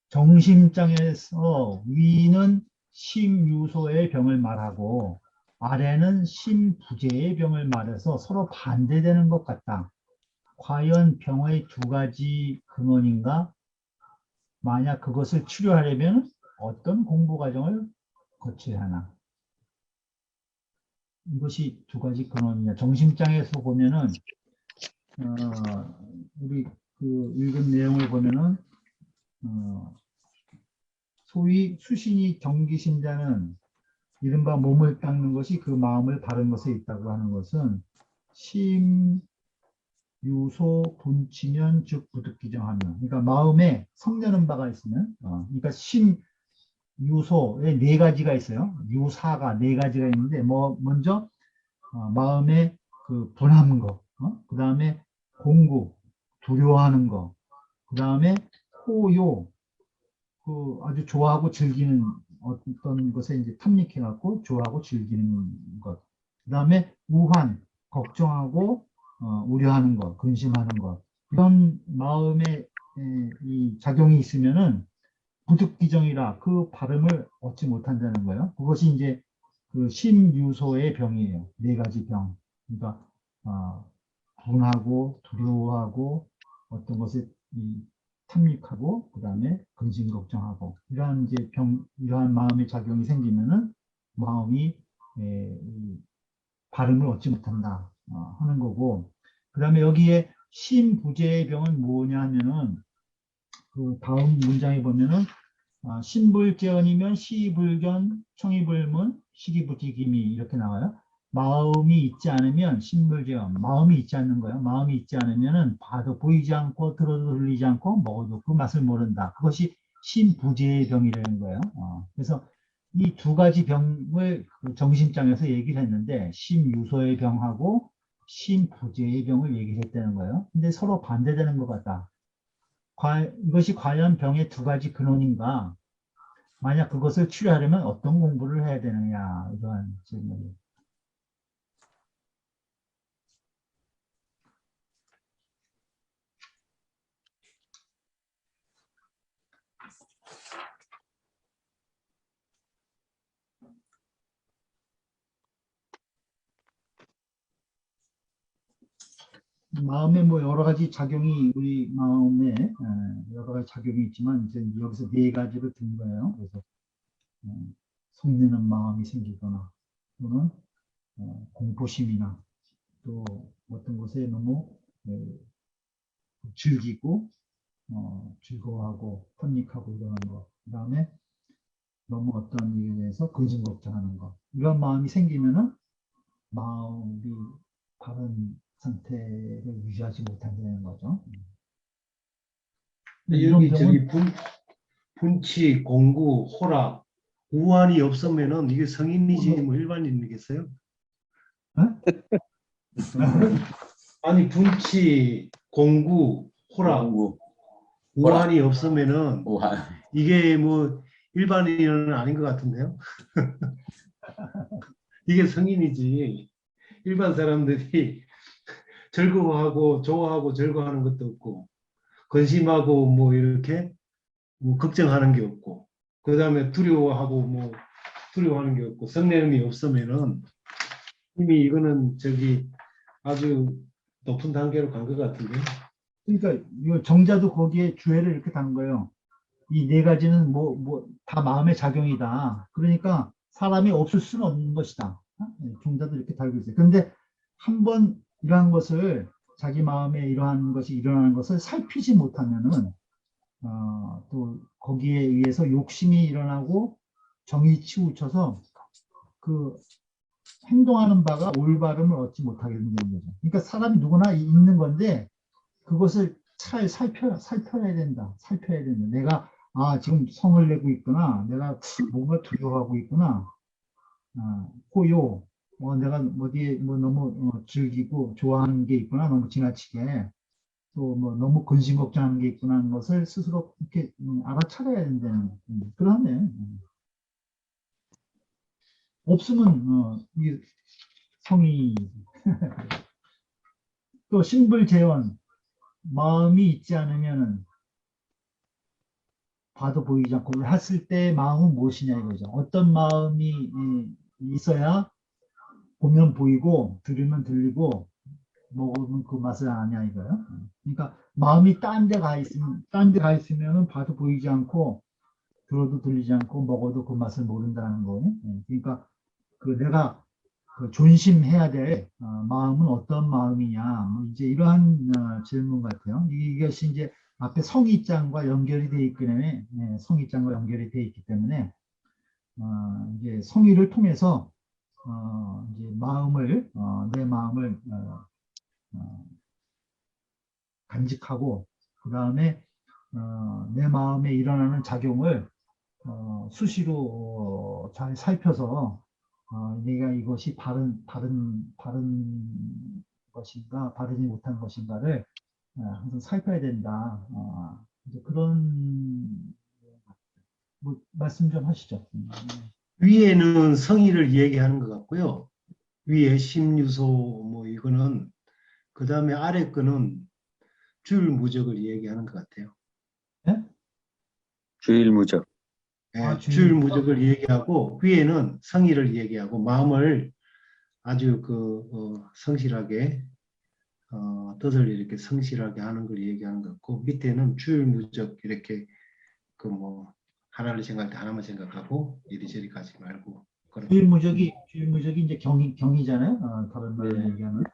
정심장에서 위는 심유소의 병을 말하고 아래는 심부재의 병을 말해서 서로 반대되는 것 같다. 과연 병의 두 가지 근원인가? 만약 그것을 치료하려면 어떤 공부 과정을 거쳐야 하나? 이것이 두 가지 근원이냐. 정심장에서 보면은 우리 그 읽은 내용을 보면은 소위 수신이 경기신 자는 이른바 몸을 닦는 것이 그 마음을 바른 것에 있다고 하는 것은 심, 유소, 분치면 즉 부득기정하며, 그러니까 마음에 성내는 바가 있으면, 그러니까 심, 유소에 네 가지가 있어요. 유사가 네 가지가 있는데, 먼저 마음에 그 분한 거, 그 다음에 공구, 두려워하는 거, 그 다음에 호요, 그 아주 좋아하고 즐기는 어떤 것에 이제 탐닉해갖고 좋아하고 즐기는 것. 그 다음에 우환, 걱정하고 우려하는 것, 근심하는 것. 이런 마음에 이 작용이 있으면은 부득기정이라 그 발음을 얻지 못한다는 거예요. 그것이 이제 그 심유소의 병이에요. 네 가지 병. 그러니까 분하고 두려워하고 어떤 것에 탐닉하고 그다음에 근심 걱정하고 이러한 이제 이러한 마음의 작용이 생기면은 마음이 이 발음을 얻지 못한다 하는 거고, 그다음에 여기에 심부재의 병은 뭐냐 하면은 그 다음 문장에 보면은 신불재언이면 시불견, 청이불문, 시기부지기미 이렇게 나와요. 마음이 있지 않으면 신불재언, 마음이 있지 않는 거예요. 마음이 있지 않으면은 봐도 보이지 않고 들어도 들리지 않고 먹어도 그 맛을 모른다. 그것이 신부재의 병이라는 거예요. 그래서 이 두 가지 병을 그 정신장에서 얘기를 했는데 심유소의 병하고 심부재의 병을 얘기를 했다는 거예요. 근데 서로 반대되는 것 같다. 이것이 과연 병의 두 가지 근원인가? 만약 그것을 치료하려면 어떤 공부를 해야 되느냐? 이러한 질문이에요. 마음에 뭐 여러 가지 작용이 우리 마음에 여러 가지 작용이 있지만 이제 여기서 네 가지를 든 거예요. 그래서 성내는 마음이 생기거나 또는 공포심이나 또 어떤 것에 너무 즐기고 즐거워하고 탐닉하고 이러는 거. 그 다음에 너무 어떤 일에 대해서 근심 걱정하는 거. 이런 마음이 생기면은 마음이 바른 상태를 유지하지 못한다는 거죠. 이런 여기 병은 분치, 공구, 호락, 우환이 없으면은 이게 성인이지 뭐 일반인이겠어요? 아니 분치, 공구, 호락, 공구, 우환이 없으면은 우한. 이게 뭐 일반인은 아닌 것 같은데요? 이게 성인이지. 일반 사람들이 즐거워하고 좋아하고 즐거워하는 것도 없고 근심하고 뭐 이렇게 뭐 걱정하는 게 없고 그 다음에 두려워하고 뭐 두려워하는 게 없고 성내음이 없으면은 이미 이거는 저기 아주 높은 단계로 간 것 같은데. 그러니까 이 정자도 거기에 주해를 이렇게 단 거예요. 이 네 가지는 다 마음의 작용이다. 그러니까 사람이 없을 수는 없는 것이다. 정자도 이렇게 달고 있어요. 그런데 한번 이러한 것을 자기 마음에 이러한 것이 일어나는 것을 살피지 못하면은 또 거기에 의해서 욕심이 일어나고 정이 치우쳐서 그 행동하는 바가 올바름을 얻지 못하게 된다는 거죠. 그러니까 사람이 누구나 있는 건데 그것을 잘 살펴야 된다. 살펴야 된다. 내가 지금 성을 내고 있구나. 내가 뭔가 두려워하고 있구나. 호요. 내가 어디에 뭐 너무 즐기고 좋아하는 게 있구나. 너무 지나치게. 또 뭐 너무 근심 걱정하는 게 있구나 하는 것을 스스로 이렇게 알아차려야 된다는 그러네. 없으면 이 성이 또 신불재원 마음이 있지 않으면은 봐도 보이지 않고 했을 때 마음은 무엇이냐 이거죠. 어떤 마음이 있어야 보면 보이고 들으면 들리고 먹으면 그 맛을 아냐 이거예요. 그러니까 마음이 딴 데 가 있으면은 봐도 보이지 않고 들어도 들리지 않고 먹어도 그 맛을 모른다는 거예요. 그러니까 그 내가 그 존심해야 될 마음은 어떤 마음이냐, 뭐 이제 이러한 질문 같아요. 이것이 이제 앞에 성의장과 연결이 되어 있기 때문에, 성의장과 연결이 되어 있기 때문에 이제 성의를 통해서 이제 마음을 내 마음을 간직하고 그 다음에 내 마음에 일어나는 작용을 수시로 잘 살펴서 내가 이것이 바른 것인가, 바르지 못한 것인가를 항상 살펴야 된다. 이제 그런 뭐 말씀 좀 하시죠. 위에는 성의를 얘기하는 것 같고요. 위에 심유소 뭐 이거는 그 다음에 아래 거는 주일무적을 얘기하는 것 같아요. 네? 주일무적. 예, 주일무적. 주일무적을 얘기하고 위에는 성의를 얘기하고 마음을 아주 성실하게 뜻을 이렇게 성실하게 하는 걸 얘기하는 것 같고 밑에는 주일무적 이렇게 그 뭐 하나를 생각할 때 하나만 생각하고 이리저리 가지 말고 그런 주일무적이 이제 경이잖아요. 다른 말로 네. 얘기하면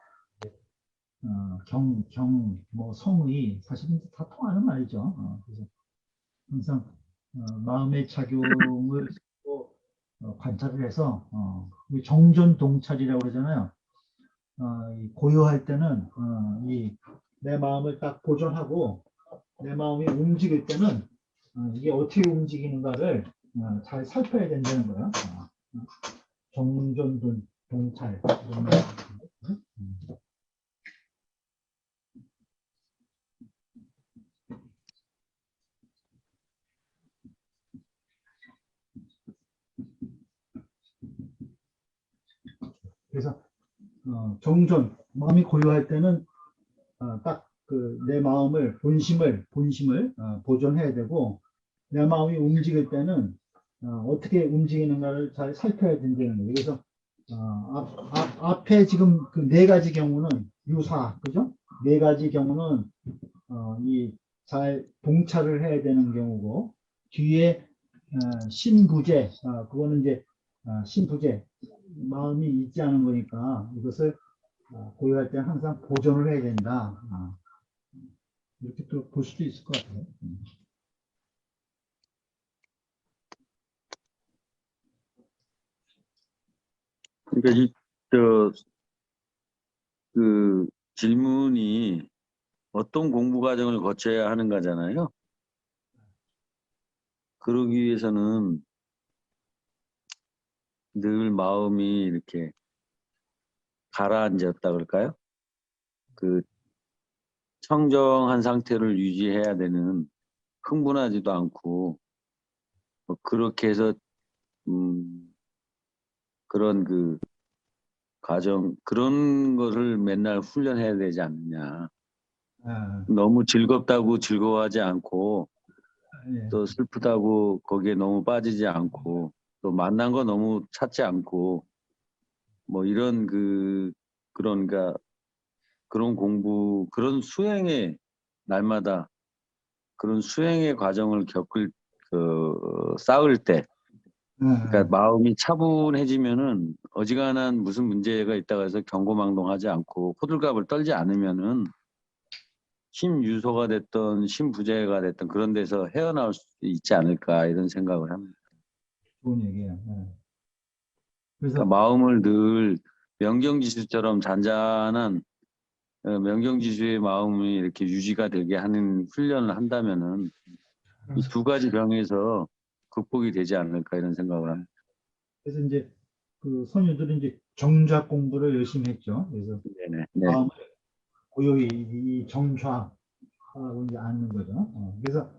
뭐 성의 사실은 다 통하는 말이죠. 그래서 항상 마음의 작용을 또, 관찰을 해서 정전동찰이라고 그러잖아요. 이 고요할 때는 이 내 마음을 딱 보존하고 내 마음이 움직일 때는 이게 어떻게 움직이는가를 잘 살펴야 된다는 거예요. 정전동찰 이런 말. 그래서 정전 마음이 고요할 때는 딱 그 내 마음을 본심을 보존해야 되고 내 마음이 움직일 때는 어떻게 움직이는가를 잘 살펴야 된다는 거예요. 그래서 앞에 지금 그 네 가지 경우는 유사, 그죠? 네 가지 경우는 이 잘 동찰을 해야 되는 경우고 뒤에 신부재, 그거는 이제 신부재 마음이 있지 않은 거니까 이것을 고요할 때 항상 보존을 해야 된다. 이렇게 또 볼 수도 있을 것 같아요. 그러니까 그 질문이 어떤 공부 과정을 거쳐야 하는 거잖아요. 그러기 위해서는 늘 마음이 이렇게 가라앉았다 그럴까요? 그 청정한 상태를 유지해야 되는 흥분하지도 않고 뭐 그렇게 해서 그런 그 과정 그런 거를 맨날 훈련해야 되지 않느냐. 너무 즐겁다고 즐거워하지 않고 예. 또 슬프다고 거기에 너무 빠지지 않고 또 만난 거 너무 찾지 않고 뭐 이런 그런가 그런 공부 그런 수행의 날마다 그런 수행의 과정을 쌓을 때 그러니까 마음이 차분해지면은 어지간한 무슨 문제가 있다고 해서 경고망동하지 않고 호들갑을 떨지 않으면은 심유소가 됐던 심부재가 됐던 그런 데서 헤어나올 수 있지 않을까 이런 생각을 합니다. 좋은 얘기예요. 그래서 그러니까 마음을 늘 명경지수처럼 잔잔한 명경지수의 마음이 이렇게 유지가 되게 하는 훈련을 한다면은 이 두 가지 병에서 극복이 되지 않을까 이런 생각을 합니다. 그래서 이제 그 선유들은 이제 정좌 공부를 열심히 했죠. 그래서 네네. 네. 마음을 고요히 이 정좌하고 이제 앉는 거죠. 그래서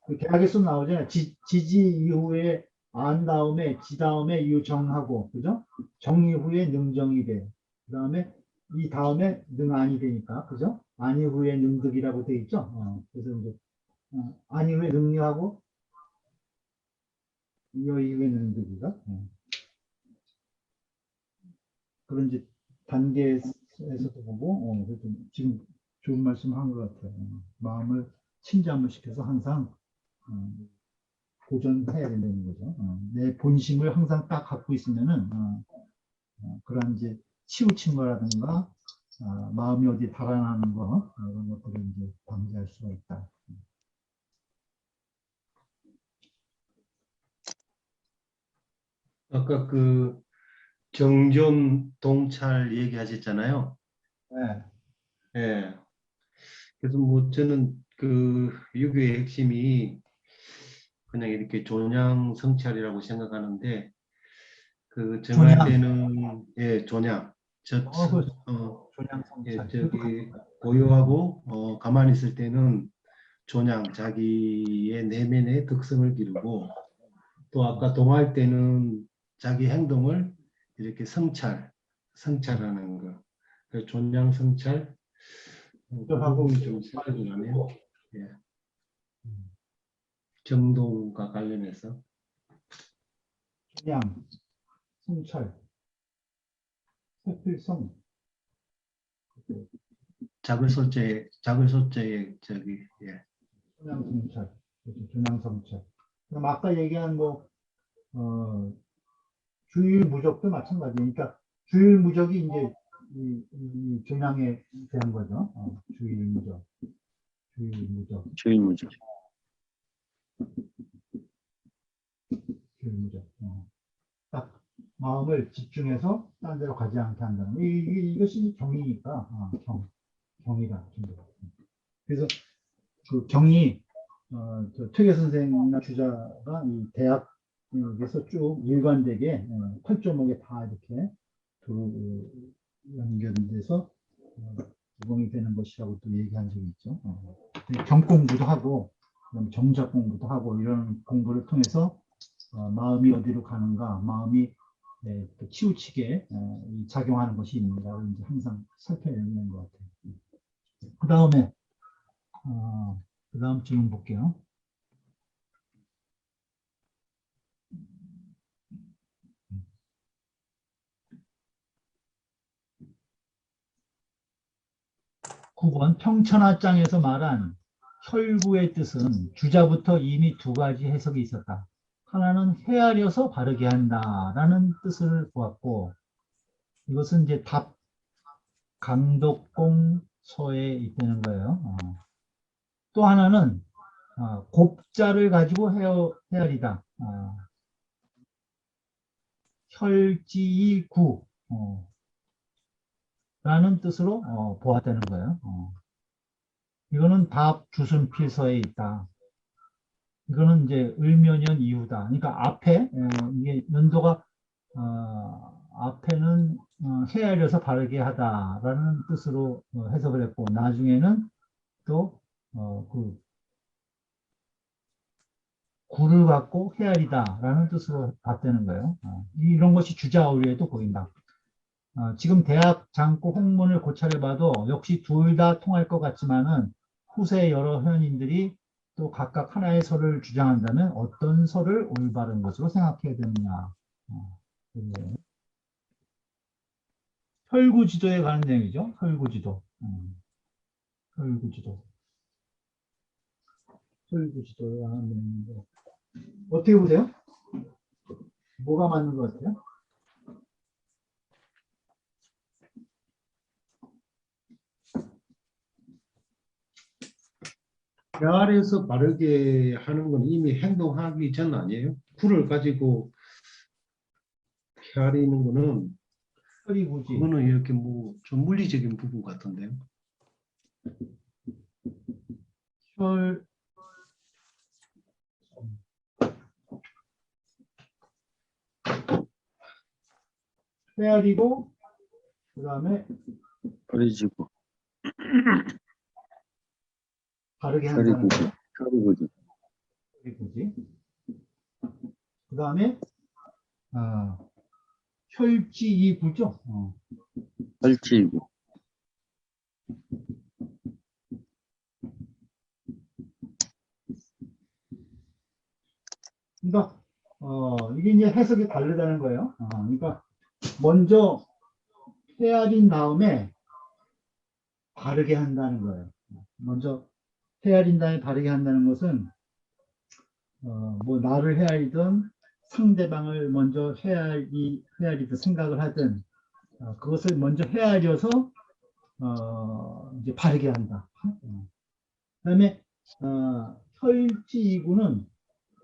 그 대학에서 나오잖아요. 지지 이후에 안 다음에 지 다음에 유정하고 그죠? 정 이후에 능정이 돼. 그 다음에 이 다음에 능안이 되니까 그죠? 아니 후에 능득이라고 돼 있죠. 그래서 이제 아니 후에 능력하고 여 이후에 능득이가 그런 이제 단계에서도 보고 그래도 지금 좋은 말씀 한 것 같아요. 마음을 침잠을 시켜서 항상 고전해야 된다는 거죠. 내 본심을 항상 딱 갖고 있으면은 그런 이제 치우친 거라든가 마음이 어디 달아나는 거 이런 것들을 이제 방지할 수가 있다. 아까 그 정좀 동찰 얘기하셨잖아요. 네. 예. 그래서 뭐 저는 그 유교의 핵심이 그냥 이렇게 존양 성찰이라고 생각하는데 그 정할 존양. 때는 예 존양 그 예 존양성찰. 저기 고요하고 가만히 있을 때는 존양 자기의 내면의 득성을 기르고 또 아까 동할 때는 자기 행동을 이렇게 성찰하는 거. 그래서 존양 성찰 그 부분이 좀 생각이 나네요. 예. 정동과 관련해서 존양, 성찰, 세필성. 작을 소자의 저기 예. 존양성찰. 그렇죠. 존양성찰. 그럼 아까 얘기한 주일무적도 마찬가지니까 주일무적이 이제 이 존양에 대한 거죠. 주일무적. 주일무적. 주인무죠. 주일무적. 딱 마음을 집중해서 딴 데로 가지 않게 한다는 거. 이것이 경이니까 경이다. 그래서 그 경이 저 퇴계 선생이나 주자가 이 대학에서 쭉 일관되게 8조목에 다 이렇게 연결돼서 구성이 되는 것이라고 또 얘기한 적이 있죠. 경 공부도 하고 그다음에 정작 공부도 하고 이런 공부를 통해서 마음이 어디로 가는가, 마음이 또 치우치게 작용하는 것이 있는가를 이제 항상 살펴내는 것 같아요. 그 다음 질문 볼게요. (9번) 평천하장에서 말한 혈구의 뜻은 주자부터 이미 두 가지 해석이 있었다. 하나는 헤아려서 바르게 한다라는 뜻을 보았고, 이것은 이제 답 강덕공서에 있다는 거예요. 또 하나는 곱자를 가지고 헤아리다. 혈지구 라는 뜻으로 보았다는 거예요. 이거는 답 주순필서에 있다. 이거는 이제 을묘년 이후다. 그러니까 앞에 이게 연도가 앞에는 헤아려서 바르게 하다라는 뜻으로 해석을 했고, 나중에는 또 그 구를 갖고 헤아리다라는 뜻으로 봤다는 거예요. 이런 것이 주자의례에도 보인다. 지금 대학 장고 홍문을 고찰해봐도 역시 둘 다 통할 것 같지만은 후세 여러 현인들이 또 각각 하나의 설을 주장한다면 어떤 설을 올바른 것으로 생각해야 되느냐. 혈구지도에 관한 내용이죠. 혈구지도. 혈구지도. 혈구지도에 관한 내용인데 어떻게 보세요? 뭐가 맞는 것 같아요? 대화에서 바르게 하는 건 이미 행동하기 전 아니에요? 구를 가지고 헤아리는 거는 혈이구지. 그거는 이렇게 뭐 좀 물리적인 부분 같은데요. 혈 헤아리고 그 다음에 버리지고 바르게 한다는 혈이구지. 거. 혈이구지. 혈이구지. 그 다음에 혈지이구죠. 혈지이고. 그러니까 이게 이제 해석이 다르다는 거예요. 그러니까 먼저 헤아린 다음에 바르게 한다는 거예요. 먼저 헤아린 다음에 바르게 한다는 것은 뭐 나를 헤아리든 상대방을 먼저 헤아리든 생각을 하든 그것을 먼저 헤아려서 이제 바르게 한다. 그다음에 혈지이구는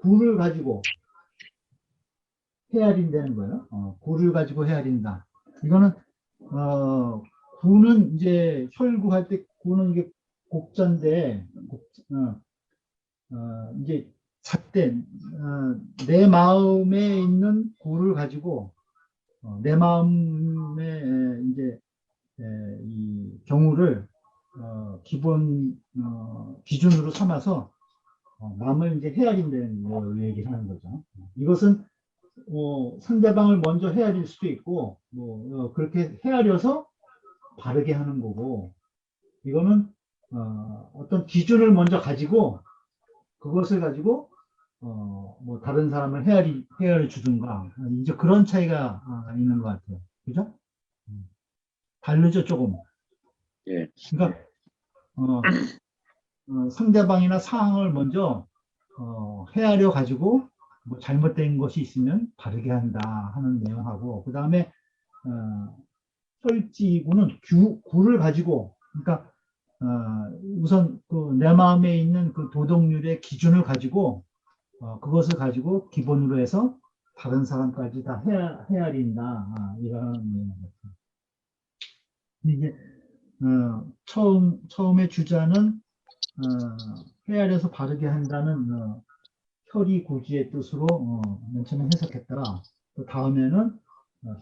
구를 가지고 헤아린다는 거예요. 구를 가지고 헤아린다. 이거는 구는 이제 혈구할 때 구는 이게 곡자인데 이제 잣된 내 마음에 있는 구를 가지고 내 마음의 이제 이 경우를 기본 기준으로 삼아서 남을 이제 헤아린다는 걸 얘기를 하는 거죠. 이것은 상대방을 먼저 헤아릴 수도 있고 그렇게 헤아려서 바르게 하는 거고, 이거는 어떤 기준을 먼저 가지고 그것을 가지고 뭐 다른 사람을 헤아려 주든가, 이제 그런 차이가 있는 것 같아요. 그죠? 다르죠, 조금. 예. 그러니까 상대방이나 상황을 먼저 헤아려 가지고 뭐 잘못된 것이 있으면 바르게 한다 하는 내용하고, 그 다음에 혈지구는 구를 가지고, 그러니까 우선 그 내 마음에 있는 그 도덕률의 기준을 가지고 그것을 가지고 기본으로 해서 다른 사람까지 다 헤아린다, 이런 내용 같아요. 이게 처음에 주자는 헤아려서 바르게 한다는 혈이 구지의 뜻으로 맨 처음에 해석했다가, 또 다음에는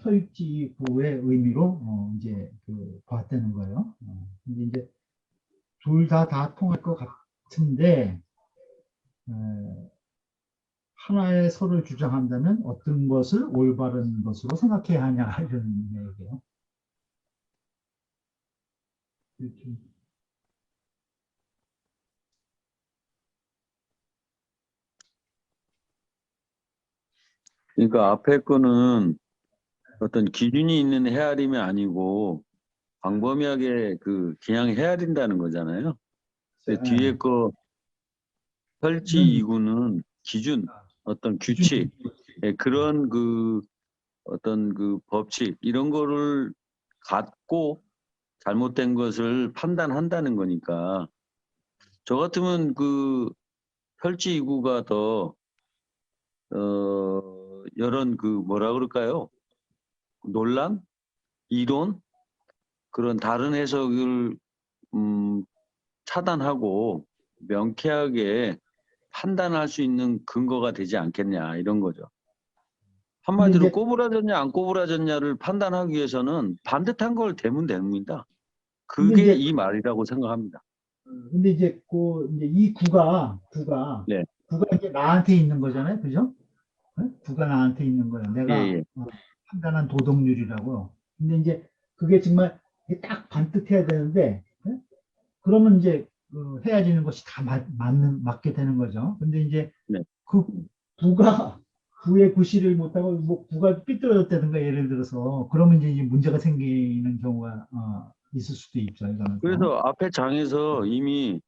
혈지구의 의미로 이제 봤다는 거예요. 근데 이제 둘 다 통할 것 같은데, 하나의 설을 주장한다면 어떤 것을 올바른 것으로 생각해야 하냐, 이런 얘기예요. 그러니까 앞에 거는 어떤 기준이 있는 헤아림이 아니고 광범위하게 그냥 헤아린다는 거잖아요. 근데 뒤에 거 혈지이구는 기준, 어떤 규칙, 그런 어떤 법칙 이런 거를 갖고 잘못된 것을 판단한다는 거니까, 저 같으면 혈지이구가 더 이런 뭐라 그럴까요? 논란, 이론, 그런 다른 해석을 차단하고 명쾌하게 판단할 수 있는 근거가 되지 않겠냐, 이런 거죠. 한마디로 꼬부라졌냐 안 꼬부라졌냐를 판단하기 위해서는 반듯한 걸 대면 됩니다. 그게 이 말이라고 생각합니다. 근데 이제 이제 이 구가 네. 이제 나한테 있는 거잖아요, 그죠? 구가 나한테 있는 거예요. 내가 예. 판단한 도덕률이라고. 근데 이제 그게 정말 딱 반듯해야 되는데, 그러면 이제 헤아지는 것이 다 맞게 되는 거죠. 근데 이제 네. 그 구의 구실을 못하고 뭐 구가 삐뚤어졌다든가, 예를 들어서, 그러면 이제 문제가 생기는 경우가 있을 수도 있죠. 이거는. 그래서 앞에 장에서 이미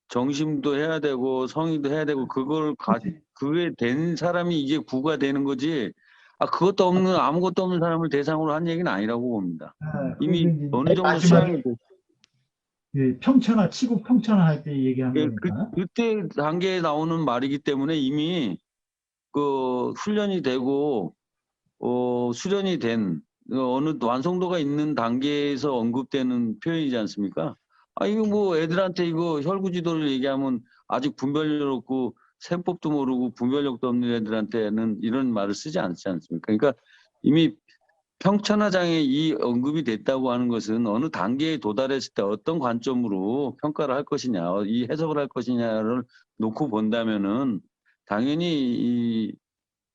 정심도 해야 되고 성의도 해야 되고 그게 된 사람이 이제 구가 되는 거지. 그것도 없는, 아무것도 없는 사람을 대상으로 한 얘기는 아니라고 봅니다. 이미 어느 정도 수양이 됐. 평천하, 치국 평천하 할 때 얘기한 거니까. 그때 단계에 나오는 말이기 때문에 이미 훈련이 되고 수련이 된 어느 완성도가 있는 단계에서 언급되는 표현이지 않습니까? 이거 뭐 애들한테 이거 혈구지도를 얘기하면 아직 분별력 없고 셈법도 모르고 분별력도 없는 애들한테는 이런 말을 쓰지 않지 않습니까? 그러니까 이미 평천하장에 이 언급이 됐다고 하는 것은 어느 단계에 도달했을 때 어떤 관점으로 평가를 할 것이냐, 이 해석을 할 것이냐를 놓고 본다면은 당연히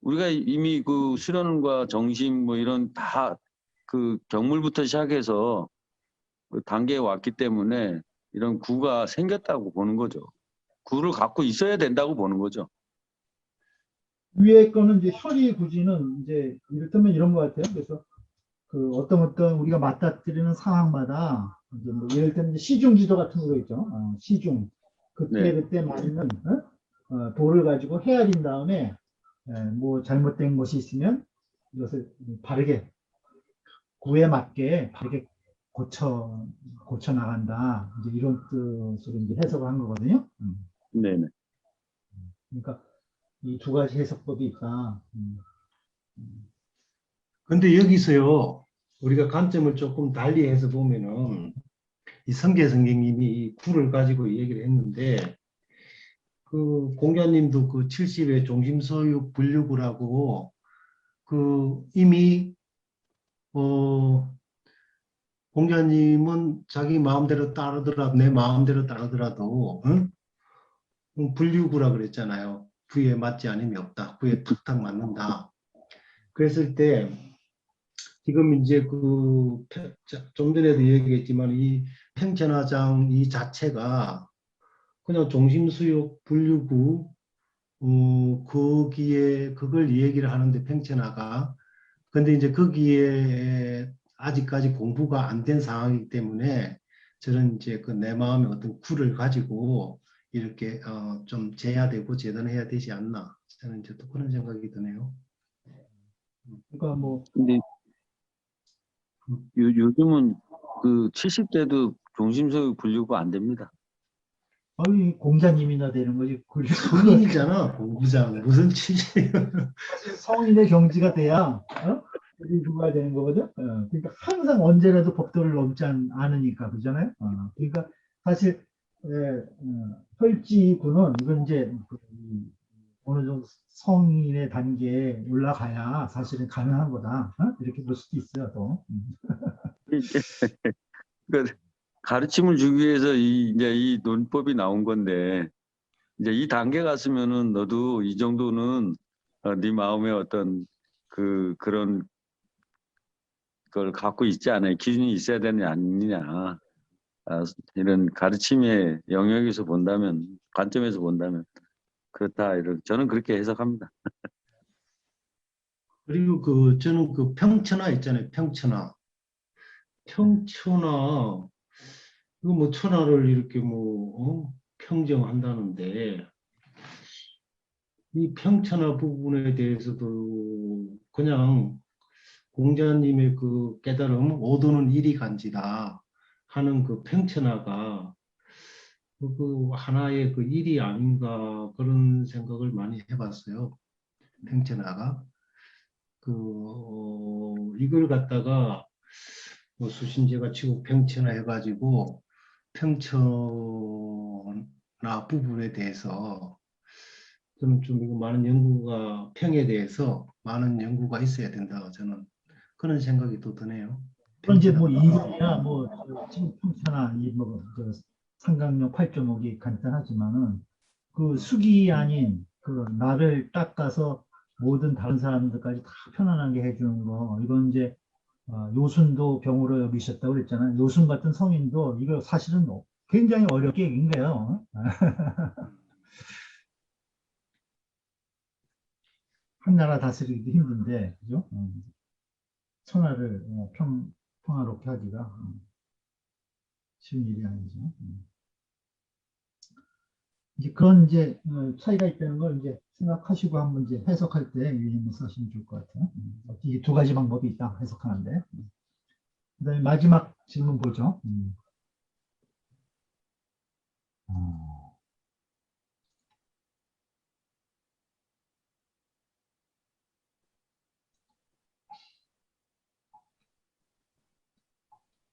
우리가 이미 수련과 정심 뭐 이런 다 경물부터 시작해서 단계에 왔기 때문에 이런 구가 생겼다고 보는 거죠. 구를 갖고 있어야 된다고 보는 거죠. 위에 거는 이제 혈이 구지는 이제 이를테면 이런 것 같아요. 그래서 그 어떤 우리가 맞닥뜨리는 상황마다 이제 뭐 예를 들면 이제 시중 지도 같은 거 있죠. 시중 네. 그때 맞는 돌을 가지고 헤아린 다음에 뭐 잘못된 것이 있으면 이것을 바르게 구에 맞게 바르게 고쳐 나간다. 이제 이런 뜻으로 이제 해석을 한 거거든요. 네네. 그러니까 이 두 가지 해석법이 있다. 근데 여기서요, 우리가 관점을 조금 달리 해서 보면은, 이 성계 선생님이 이 구를 가지고 얘기를 했는데, 그 공자님도 그 70의 종심서육 분류구라고, 그 이미, 공자님은 자기 마음대로 따르더라도, 내 마음대로 따르더라도, 응? 분류구라 그랬잖아요. 구에 맞지 않음이 없다. 구에 탁탁 맞는다. 그랬을 때, 지금 이제 좀 전에도 얘기했지만 이 팽천화장 이 자체가 그냥 종심수욕 분류구 거기에 그걸 얘기를 하는데 팽천화가 근데 이제 거기에 아직까지 공부가 안 된 상황이기 때문에 저는 이제 그 내 마음의 어떤 구를 가지고 이렇게 좀 재야 되고 재단해야 되지 않나 저는 이제 또 그런 생각이 드네요. 그러니까 뭐 근데 요즘은 그 70대도 종심소유 분류가 안 됩니다. 공자님이나 되는 거지. 성인이잖아 공부장 무슨 취지 사실 성인의 경지가 돼야 분류가 되는 거거든. 그러니까 항상 언제라도 법도를 넘지 않으니까 그잖아요. 그러니까 사실 혈지구는 이건 이제 어느 정도 성인의 단계에 올라가야 사실은 가능한 거다. 이렇게 볼 수도 있어요. 또. 그러니까 가르침을 주기 위해서 이제 이 논법이 나온 건데 이제 이 단계 갔으면은 너도 이 정도는 네 마음에 어떤 그런 걸 갖고 있지 않아요. 기준이 있어야 되느냐 아니냐. 이런 가르침의 영역에서 본다면 관점에서 본다면 그렇다. 저는 그렇게 해석합니다. 그리고 저는 그 평천하 있잖아요 평천하 평천하 이거 뭐 천하를 이렇게 평정한다는데 이 평천하 부분에 대해서도 그냥 공자님의 그 깨달음 오도는 이리 간지다 하는 그 평천하가 그 하나의 그 일이 아닌가 그런 생각을 많이 해봤어요. 평천하가 이걸 갖다가 뭐 수신제가 치고 평천하 해가지고 평천하 부분에 대해서 저는 좀 이거 많은 연구가 평에 대해서 많은 연구가 있어야 된다 저는 그런 생각이 또 드네요. 그런 이제 뭐 평천하가 이론이나 뭐 평천하 이뭐 삼강령 8.5기 간단하지만은 그 숙이 아닌 그 나를 닦아서 모든 다른 사람들까지 다 편안하게 해주는 거 이건 이제 요순도 병으로 여기셨다고 그랬잖아요. 요순 같은 성인도 이거 사실은 굉장히 어렵게 얘기인 거예요. 한 나라 다스리기도 힘든데 그죠? 천하를 평화롭게 하기가 쉬운 일이 아니죠. 이제 그런 이제 차이가 있다는 걸 이제 생각하시고 한번 이제 해석할 때 유의해서 하시면 좋을 것 같아요. 이게 두 가지 방법이 있다 해석하는데. 그다음에 마지막 질문 보죠.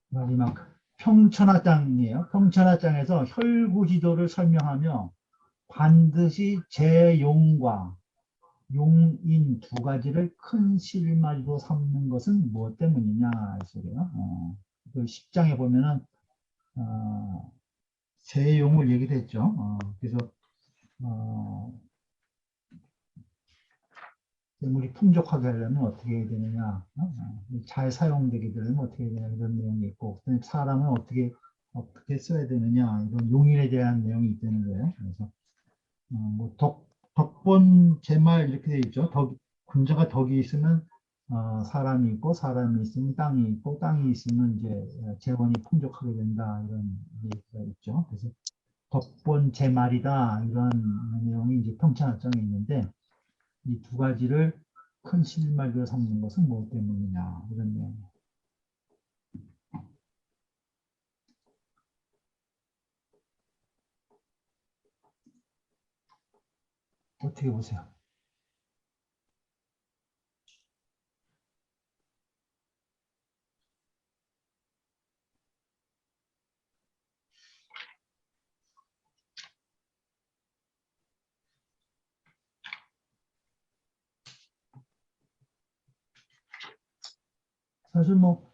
마지막 평천하장이에요. 평천하장에서 혈구지도를 설명하며 반드시 재용과 용인 두 가지를 큰 실마리로 삼는 것은 무엇 때문이냐 했어요. 그 10장에 보면은 재용을 얘기를 했죠. 그래서 재물이 풍족하게 하려면 어떻게 해야 되느냐, 잘 사용되게 되려면 어떻게 해야 되냐 이런 내용이 있고, 그다음에 사람은 어떻게 써야 되느냐 이런 용인에 대한 내용이 있다는 거예요. 그래서 뭐 덕본 제말 이렇게 돼 있죠. 군자가 덕이 있으면 사람이 있고 사람이 있으면 땅이 있고 땅이 있으면 이제 재원이 풍족하게 된다 이런 얘기가 있죠. 그래서 덕본 제말이다 이런 내용이 이제 평창학장에 있는데 이 두 가지를 큰 실말로 삼는 것은 무엇 때문이냐 이런 내용. 어떻게 보세요? 사실 뭐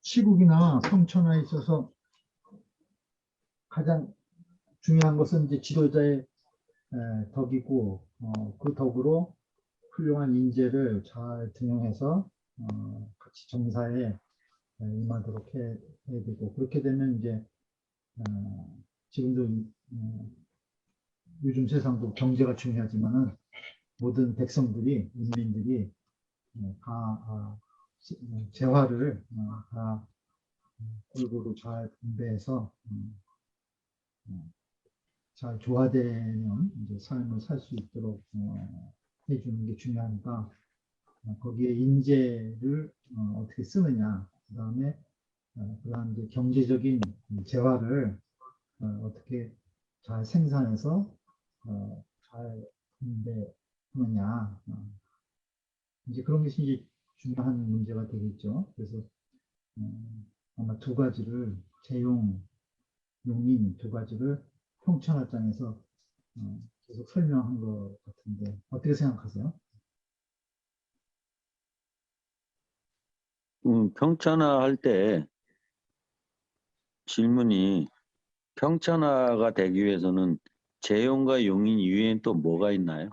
시국이나 성천하에 있어서 가장 중요한 것은 이제 지도자의 덕이고 그 덕으로 훌륭한 인재를 잘 등용해서 같이 정사에 임하도록 해야 되고 그렇게 되면 이제 지금도 요즘 세상도 경제가 중요하지만은 모든 백성들이 인민들이 다 재화를 다 골고루 잘 분배해서 잘 조화되는 이제 삶을 살 수 있도록 해주는 게 중요하니까 거기에 인재를 어떻게 쓰느냐, 그 다음에 그다음 이제 경제적인 재화를 어떻게 잘 생산해서 잘 분배하느냐, 이제 그런 것이 이제 중요한 문제가 되겠죠. 그래서 아마 두 가지를 재용, 용인 두 가지를 평천하장에서 계속 설명한 것 같은데 어떻게 생각하세요? 평천화 할 때 질문이 평천화가 되기 위해서는 재용과 용인 이외엔 또 뭐가 있나요?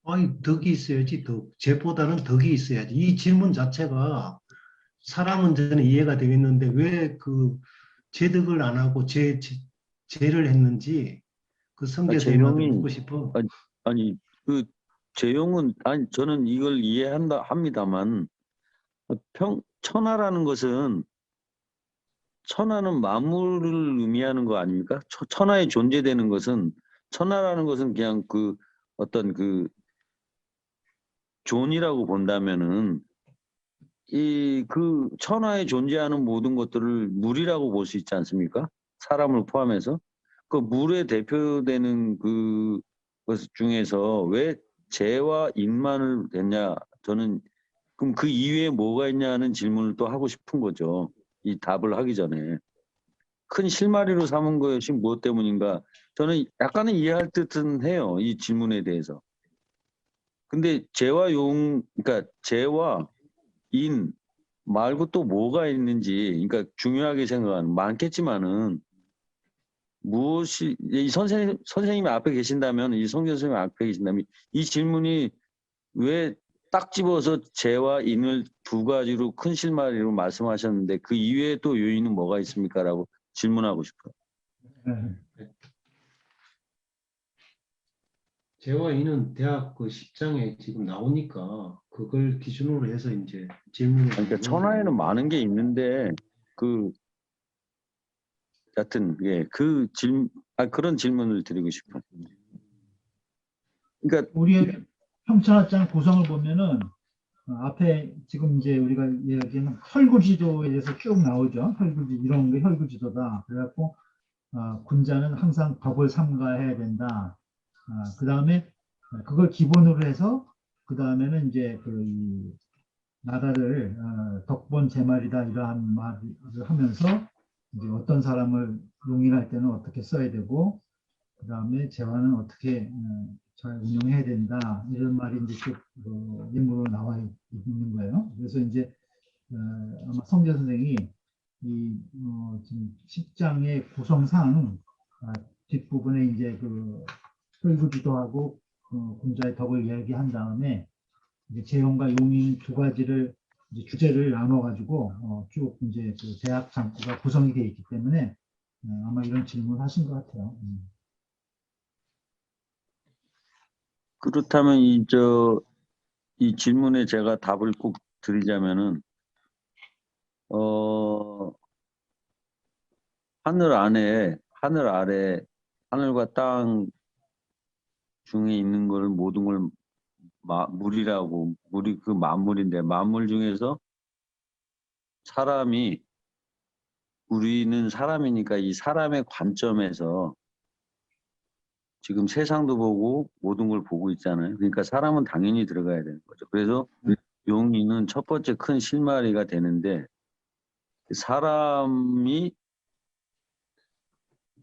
아니, 덕이 있어야지, 덕. 죄보다는 덕이 있어야지. 이 질문 자체가 사람은 저는 이해가 되겠는데 왜 그 제덕을 안 하고 죄를 했는지 그 성계 선생님한테 재용이 묻고 싶어. 아니 그 재용은 아니 저는 이걸 이해한다 합니다만 천하라는 것은 천하는 만물을 의미하는 거 아닙니까? 천하에 존재되는 것은 천하라는 것은 그냥 그 어떤 그 존이라고 본다면은 이 그 천하에 존재하는 모든 것들을 물이라고 볼 수 있지 않습니까? 사람을 포함해서 그 물에 대표되는 그 것 중에서 왜 재와 인만을 했냐? 저는 그럼 그 이외에 뭐가 있냐는 질문을 또 하고 싶은 거죠. 이 답을 하기 전에 큰 실마리로 삼은 것이 무엇 때문인가? 저는 약간은 이해할 듯은 해요. 이 질문에 대해서. 근데 재와 용, 그러니까 재와 인 말고 또 뭐가 있는지, 그러니까 중요하게 생각하는 많겠지만은 무엇이 이 선생님이 앞에 계신다면 이 성경 선생님 앞에 계신다면 이 질문이 왜 딱 집어서 재와 인을 두 가지로 큰 실마리로 말씀하셨는데 그 이외에 또 요인은 뭐가 있습니까라고 질문하고 싶어요. 재와 인은 대학 그 10장에 지금 나오니까 그걸 기준으로 해서 이제 질문을 그러니까 하는 천하에는 건데. 많은 게 있는데 그 같은 그 그런 질문을 드리고 싶어요. 그러니까 우리의 평천하장 구성을 보면은 앞에 지금 이제 우리가 이야기하는 혈구지도에 대해서 쭉 나오죠. 혈구지 이런 게 혈구지도다. 그래갖고 군자는 항상 덕을 삼가해야 된다. 그 다음에 그걸 기본으로 해서 그 다음에는 이제 그 나라를 덕본 제말이다 이러한 말을 하면서 이제 어떤 사람을 용인할 때는 어떻게 써야 되고 그 다음에 재화는 어떻게 잘 운영해야 된다 이런 말이 이제 쭉 인물로 나와 있는 거예요. 그래서 이제 아마 성재 선생이 이 지금 10장의 구성상 뒷부분에 이제 그 설구지도하고 군자의 덕을 이야기한 다음에 이제 재용과 용인 두 가지를 이제 주제를 나눠가지고 쭉 이제 그 대학 장구가 구성이 되어 있기 때문에 아마 이런 질문을 하신 것 같아요. 그렇다면 이 질문에 제가 답을 꼭 드리자면은 하늘 아래 하늘과 땅 중에 있는 걸 모든 걸 물이라고, 물이 그 만물인데, 만물 중에서 우리는 사람이니까 이 사람의 관점에서 지금 세상도 보고 모든 걸 보고 있잖아요. 그러니까 사람은 당연히 들어가야 되는 거죠. 그래서 용인은 첫 번째 큰 실마리가 되는데, 사람이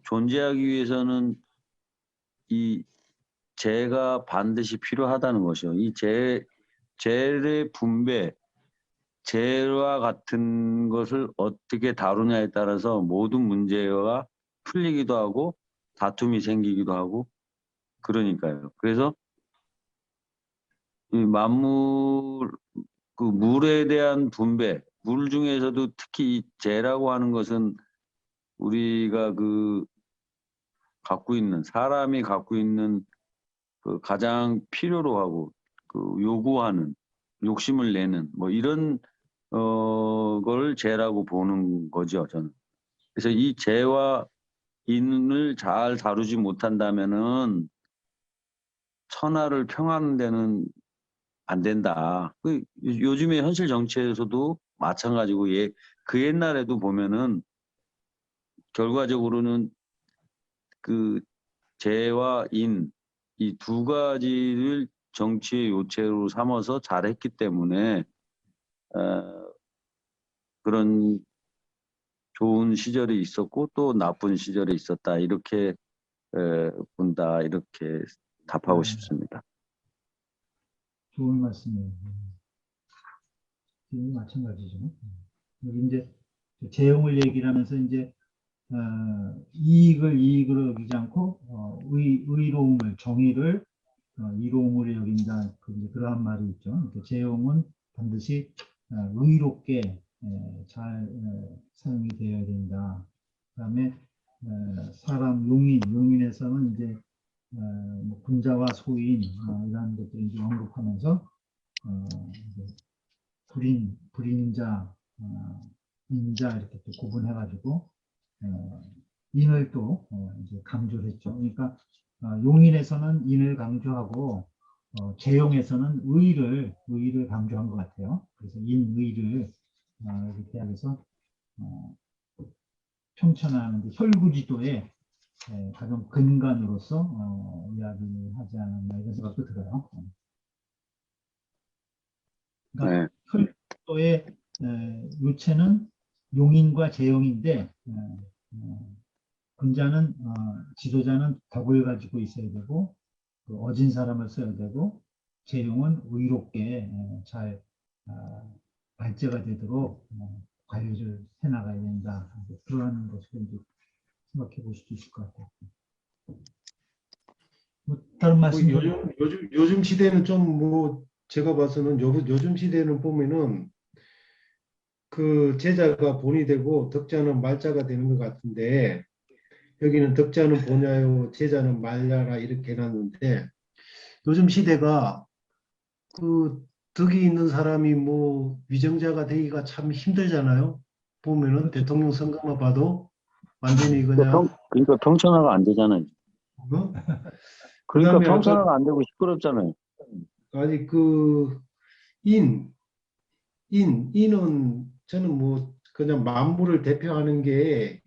존재하기 위해서는 이 재가 반드시 필요하다는 것이요. 이 재의 분배, 재와 같은 것을 어떻게 다루냐에 따라서 모든 문제가 풀리기도 하고 다툼이 생기기도 하고 그러니까요. 그래서 이 물에 대한 분배, 물 중에서도 특히 이 재라고 하는 것은 우리가 사람이 갖고 있는 그 가장 필요로 하고 요구하는, 욕심을 내는 뭐 이런 걸 재라고 보는 거죠, 저는. 그래서 이 재와 인을 잘 다루지 못한다면은 천하를 평하는 데는 안 된다. 요즘의 현실 정치에서도 마찬가지고, 그 옛날에도 보면은 결과적으로는 그 재와 인, 이 두 가지를 정치의 요체로 삼아서 잘했기 때문에 그런 좋은 시절이 있었고 또 나쁜 시절이 있었다, 이렇게 본다, 이렇게 답하고 싶습니다. 좋은 말씀이에요. 마찬가지죠. 여기 이제 재용을 얘기를 하면서 이제 이익을 여기지 않고 의로움을, 정의를 이로움으로 여긴다, 그러한 말이 있죠. 그러니까 재용은 반드시 의롭게 잘 사용이 되어야 된다. 그다음에 사람, 용인에서는 이제 뭐 군자와 소인 이런 것들을 이제 언급하면서 이제 불인자, 인자 이렇게 또 구분해가지고 인을 또 이제 강조를 했죠. 그러니까 용인에서는 인을 강조하고 재용에서는 의를 강조한 것 같아요. 그래서 인의를 이렇게 하면서 평천하는데 혈구지도의 가장 근간으로서 이야기를 하지 않았나, 이런 생각도 들어요. 그러니까 네. 혈구지도의 요체는 용인과 재용인데 군자는 지도자는 덕을 가지고 있어야 되고 어진 사람을 써야 되고 재용은 의롭게 잘 발제가 되도록 관리를 해나가야 된다. 그러한 것을 이제 생각해 볼 수도 있을 것 같아요. 뭐 다른 말씀? 요즘 시대는 좀 뭐 제가 봐서는 요즘 시대는 보면은 그 제자가 본이 되고 덕자는 말자가 되는 것 같은데, 여기는 덕자는 보냐요, 제자는 말자라 이렇게 해놨는데, 요즘 시대가 그 덕이 있는 사람이 뭐 위정자가 되기가 참 힘들잖아요. 보면은 대통령 선거만 봐도 완전히 그냥 그러니까 평천하가 안 되잖아요. 어? 그러니까 그다음에 아까 평천하가 안 되고 시끄럽잖아요. 아니 인은 저는 뭐 그냥 만물을 대표하는 게,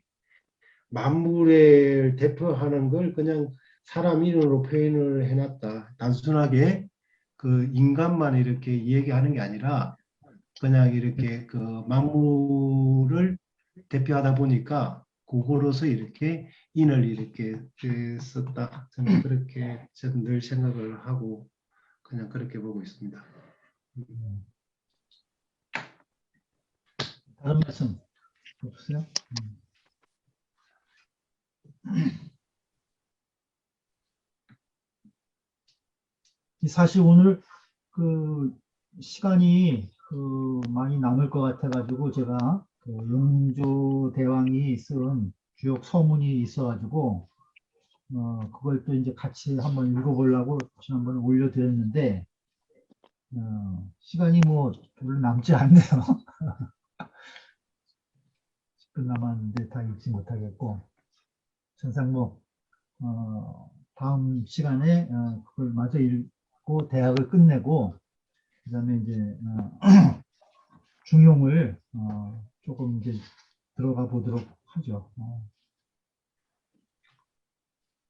만물을 대표하는 걸 그냥 사람 인으로 표현을 해놨다. 단순하게 그 인간만 이렇게 얘기하는 게 아니라 그냥 이렇게 그 만물을 대표하다 보니까 그거로서 이렇게 인을 이렇게 썼다. 저는 그렇게 저는 늘 생각을 하고 그냥 그렇게 보고 있습니다. 다른 말씀 없으세요? 사실 오늘 그 시간이 많이 남을 것 같아가지고 제가 용조 대왕이 쓴 주역 서문이 있어가지고 그걸 또 이제 같이 한번 읽어보려고 지난번에 올려드렸는데, 시간이 뭐 별로 남지 않네요. 10분 남았는데 다 읽지 못하겠고, 천상 뭐, 다음 시간에 그걸 마저 읽고 대학을 끝내고, 그 다음에 이제 중용을 조금 이제 들어가 보도록 하죠.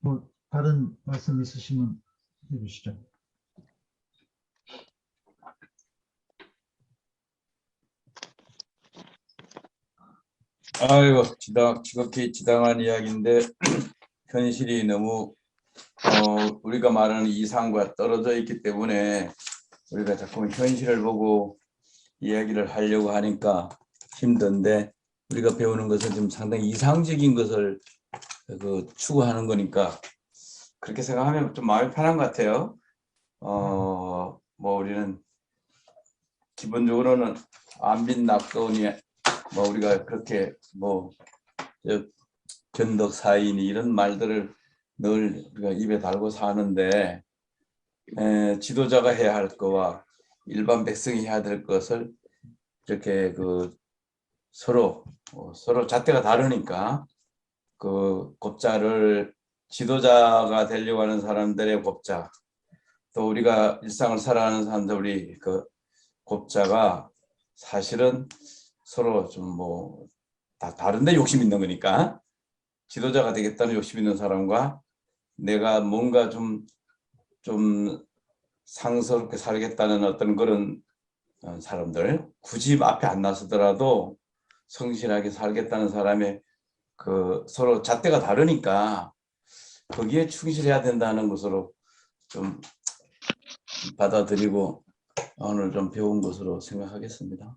뭐 다른 말씀 있으시면 해주시죠. 아이고, 지극히 지당한 이야기인데 현실이 너무 우리가 말하는 이상과 떨어져 있기 때문에 우리가 자꾸 현실을 보고 이야기를 하려고 하니까 힘든데, 우리가 배우는 것은 지금 상당히 이상적인 것을 추구하는 거니까 그렇게 생각하면 좀 마음이 편한 것 같아요. 뭐 우리는 기본적으로는 안빈 낙도니 뭐 우리가 그렇게 뭐 견덕사인이 이런 말들을 늘 우리가 입에 달고 사는데, 지도자가 해야 할 거와 일반 백성이 해야 될 것을 이렇게 서로 잣대가 다르니까 그 법자를, 지도자가 되려고 하는 사람들의 법자, 또 우리가 일상을 살아가는 사람들 우리 그 법자가 사실은 서로 좀 뭐 다 다른데 욕심 있는 거니까, 지도자가 되겠다는 욕심 있는 사람과 내가 뭔가 좀 상스럽게 살겠다는 어떤 그런 사람들, 굳이 앞에 안 나서더라도 성실하게 살겠다는 사람의 서로 잣대가 다르니까 거기에 충실해야 된다는 것으로 좀 받아들이고 오늘 좀 배운 것으로 생각하겠습니다.